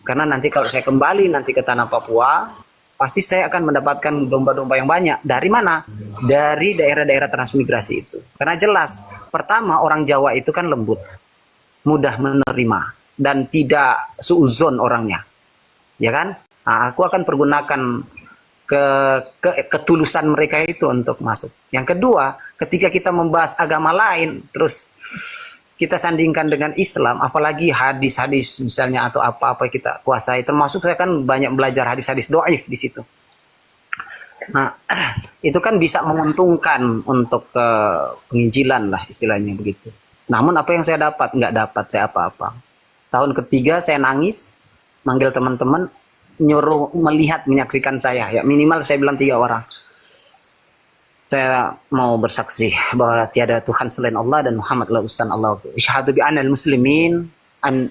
Karena nanti kalau saya kembali nanti ke tanah Papua, pasti saya akan mendapatkan domba-domba yang banyak. Dari mana? Dari daerah-daerah transmigrasi itu. Karena jelas, pertama orang Jawa itu kan lembut, mudah menerima, dan tidak suuzon orangnya, ya kan? Nah, aku akan pergunakan ketulusan mereka itu untuk masuk. Yang kedua, ketika kita membahas agama lain, terus kita sandingkan dengan Islam, apalagi hadis-hadis misalnya atau apa-apa kita kuasai, termasuk saya kan banyak belajar hadis-hadis doif di situ. Nah, itu kan bisa menguntungkan untuk penginjilan lah istilahnya begitu. Namun apa yang saya dapat? Nggak dapat saya apa-apa. Tahun ketiga saya nangis, manggil teman-teman, nyuruh melihat, menyaksikan saya. Ya minimal saya bilang 3 orang. Saya mau bersaksi bahwa tiada Tuhan selain Allah dan Muhammad adalah utusan Allah. Isyhadu bi anal muslimin an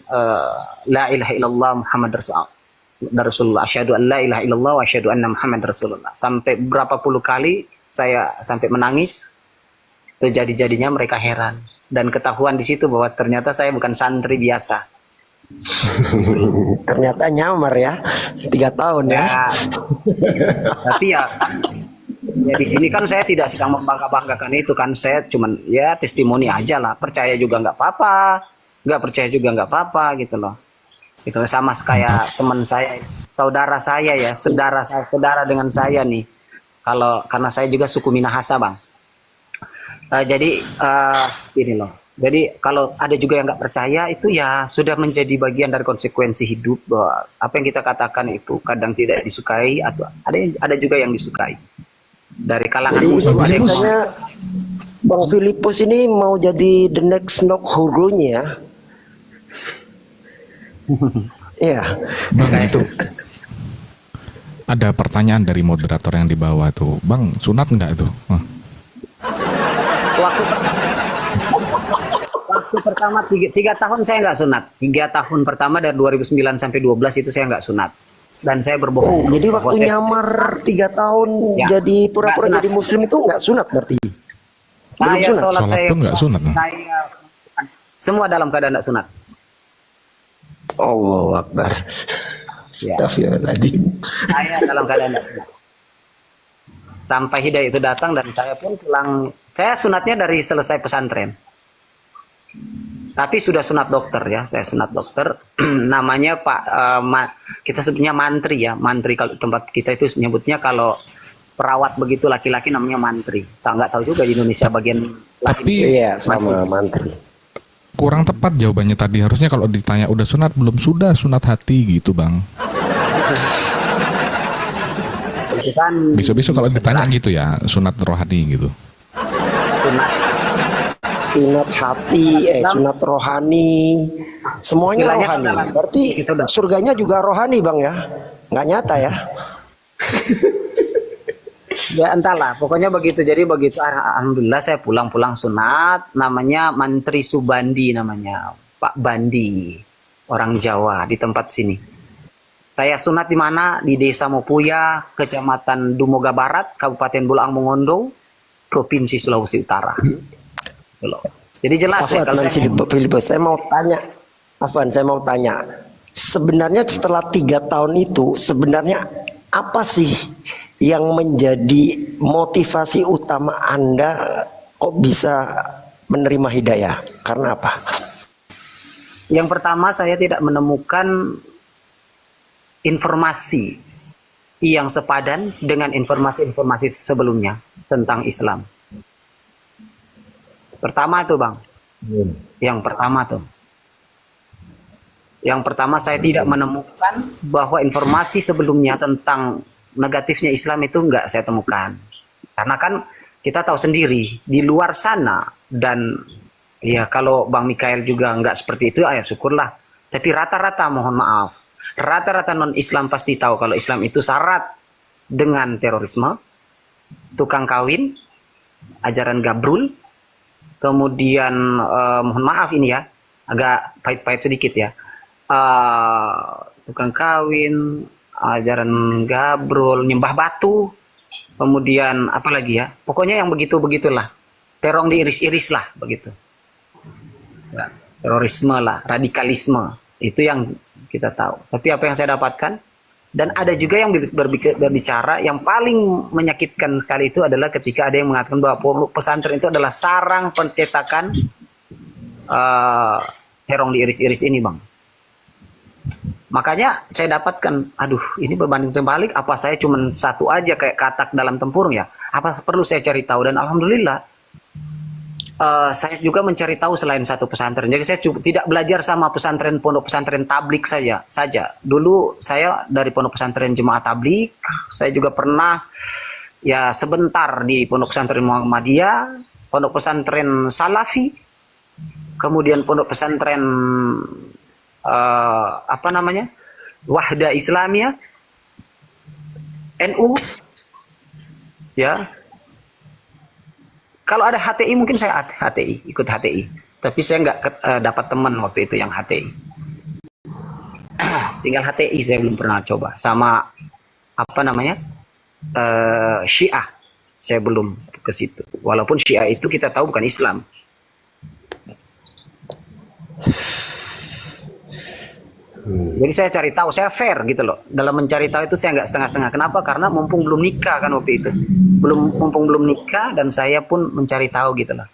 la ilaha illallah Muhammad Rasulullah. Asyhadu an la ilaha illallah wa asyhadu anna Muhammad Rasulullah. Sampai berapa puluh kali saya sampai menangis. Terjadi-jadinya mereka heran dan ketahuan di situ bahwa ternyata saya bukan santri biasa. Ternyata nyamar ya, 3 tahun ya. Ya, tapi ya kan, ya di sini kan saya tidak sedang membangga-banggakan itu kan, saya cuman ya testimoni aja lah, percaya juga nggak apa-apa, nggak percaya juga nggak apa-apa gitu loh. Itu sama kayak teman saya, saudara saya ya, saudara dengan saya nih. Karena saya juga suku Minahasa, Bang. Jadi ini loh. Jadi kalau ada juga yang nggak percaya, itu ya sudah menjadi bagian dari konsekuensi hidup, bahwa apa yang kita katakan itu kadang tidak disukai atau ada juga yang disukai dari kalangan Jadi musuh. Ada yang kayaknya Bang Filipus ini mau jadi the next Nok Hurlunya ya. Iya. Bang, itu ada pertanyaan dari moderator yang di bawah tuh. Bang, sunat nggak itu? Waktu pertama 3 tahun saya nggak sunat. 3 tahun pertama dari 2009 sampai 12 itu saya nggak sunat. Dan saya berbohong. Jadi bahwa waktu saya- nyamar 3 tahun Ya, jadi pura-pura nggak jadi sunat. muslim itu nggak sunat berarti? Belum saya sunat? sholat, Sholat saya pun nggak sunat, no? saya semua dalam keadaan nggak sunat. Allahu Akbar. Ya. Astagfirullahaladzim. Saya dalam keadaan nggak sunat. Sampai hidayah itu datang dan saya pun pulang. Saya sunatnya dari selesai pesantren. Tapi sudah sunat dokter ya, saya sunat dokter. Namanya Pak, kita sebutnya mantri ya, mantri. Kalau tempat kita itu nyebutnya, kalau perawat begitu laki-laki namanya mantri. Nggak tahu juga di Indonesia bagian Tapi Iya, sama mantri. kurang tepat jawabannya tadi. Harusnya kalau ditanya udah sunat belum, sudah sunat hati gitu, Bang. itu kan Besok-besok kalau ditanya gitu ya, sunat rohani gitu. sunat. Sunat hati, sunat rohani, semuanya Istilahnya rohani. kan Berarti itu dah. surganya juga rohani, Bang ya? Nggak nyata ya? Ya entahlah, pokoknya begitu. Jadi begitu, alhamdulillah saya pulang-pulang sunat. Namanya Mantri Subandi, namanya Pak Bandi, orang Jawa di tempat sini. Saya sunat di mana? Di Desa Mopuya, Kecamatan Dumoga Barat, Kabupaten Bulaang Mongondo, Provinsi Sulawesi Utara. Gitu loh. Jadi jelas ya, Afwan, kalau saya Filipus, saya mau tanya. Afwan, saya mau tanya. Sebenarnya setelah 3 tahun itu, sebenarnya apa sih yang menjadi motivasi utama Anda kok bisa menerima hidayah? Karena apa? yang pertama, saya tidak menemukan informasi yang sepadan dengan informasi-informasi sebelumnya tentang Islam. Pertama itu, Bang. Yang pertama tuh. Yang pertama, saya tidak menemukan bahwa informasi sebelumnya tentang negatifnya Islam itu nggak saya temukan. Karena kan kita tahu sendiri di luar sana, dan ya kalau Bang Mikael juga nggak seperti itu, ya syukurlah. Tapi rata-rata, mohon maaf, rata-rata non-Islam pasti tahu kalau Islam itu syarat dengan terorisme, tukang kawin, ajaran gabrul, kemudian mohon maaf ini ya, agak pahit-pahit sedikit ya, tukang kawin, ajaran gabrol, nyembah batu, kemudian apa lagi ya? Pokoknya yang begitu-begitulah. Terong diiris-iris lah begitu. Ya, terorisme lah, radikalisme. Itu yang kita tahu. Tapi apa yang saya dapatkan? Dan ada juga yang berbicara yang paling menyakitkan sekali itu adalah ketika ada yang mengatakan bahwa pondok pesantren itu adalah sarang pencetakan terong diiris-iris ini, Bang. Makanya saya dapatkan, aduh, ini berbanding terbalik. Apa saya cuma satu aja kayak katak dalam tempurung ya? Apa perlu saya cari tahu? Dan alhamdulillah, saya juga mencari tahu selain satu pesantren. Jadi saya tidak belajar sama pesantren pondok pesantren tablik saja. Dulu saya dari pondok pesantren jemaah tablik. Saya juga pernah ya sebentar di pondok pesantren Muhammadiyah, pondok pesantren Salafi, kemudian pondok pesantren apa namanya, Wahda Islamiyah, NU, ya. Kalau ada HTI mungkin saya HTI, ikut HTI. Tapi saya nggak dapat teman waktu itu yang HTI. Tinggal HTI saya belum pernah coba. Sama apa namanya, Syiah, saya belum ke situ. Walaupun Syiah itu kita tahu bukan Islam. Jadi saya cari tahu, saya fair gitu loh. Dalam mencari tahu itu saya nggak setengah-setengah. Kenapa? Karena mumpung belum nikah kan waktu itu. Mumpung belum nikah dan saya pun mencari tahu gitu loh.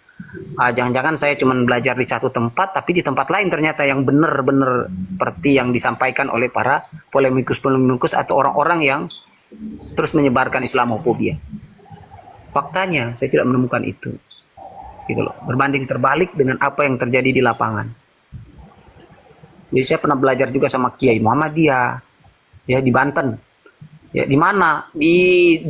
Jangan-jangan saya cuma belajar di satu tempat, tapi di tempat lain ternyata yang benar-benar seperti yang disampaikan oleh para polemikus atau orang-orang yang terus menyebarkan Islamofobia. Faktanya saya tidak menemukan itu. Gitu loh. Berbanding terbalik dengan apa yang terjadi di lapangan. Jadi saya pernah belajar juga sama Kiai Muhammadiyah, ya di Banten, ya di mana di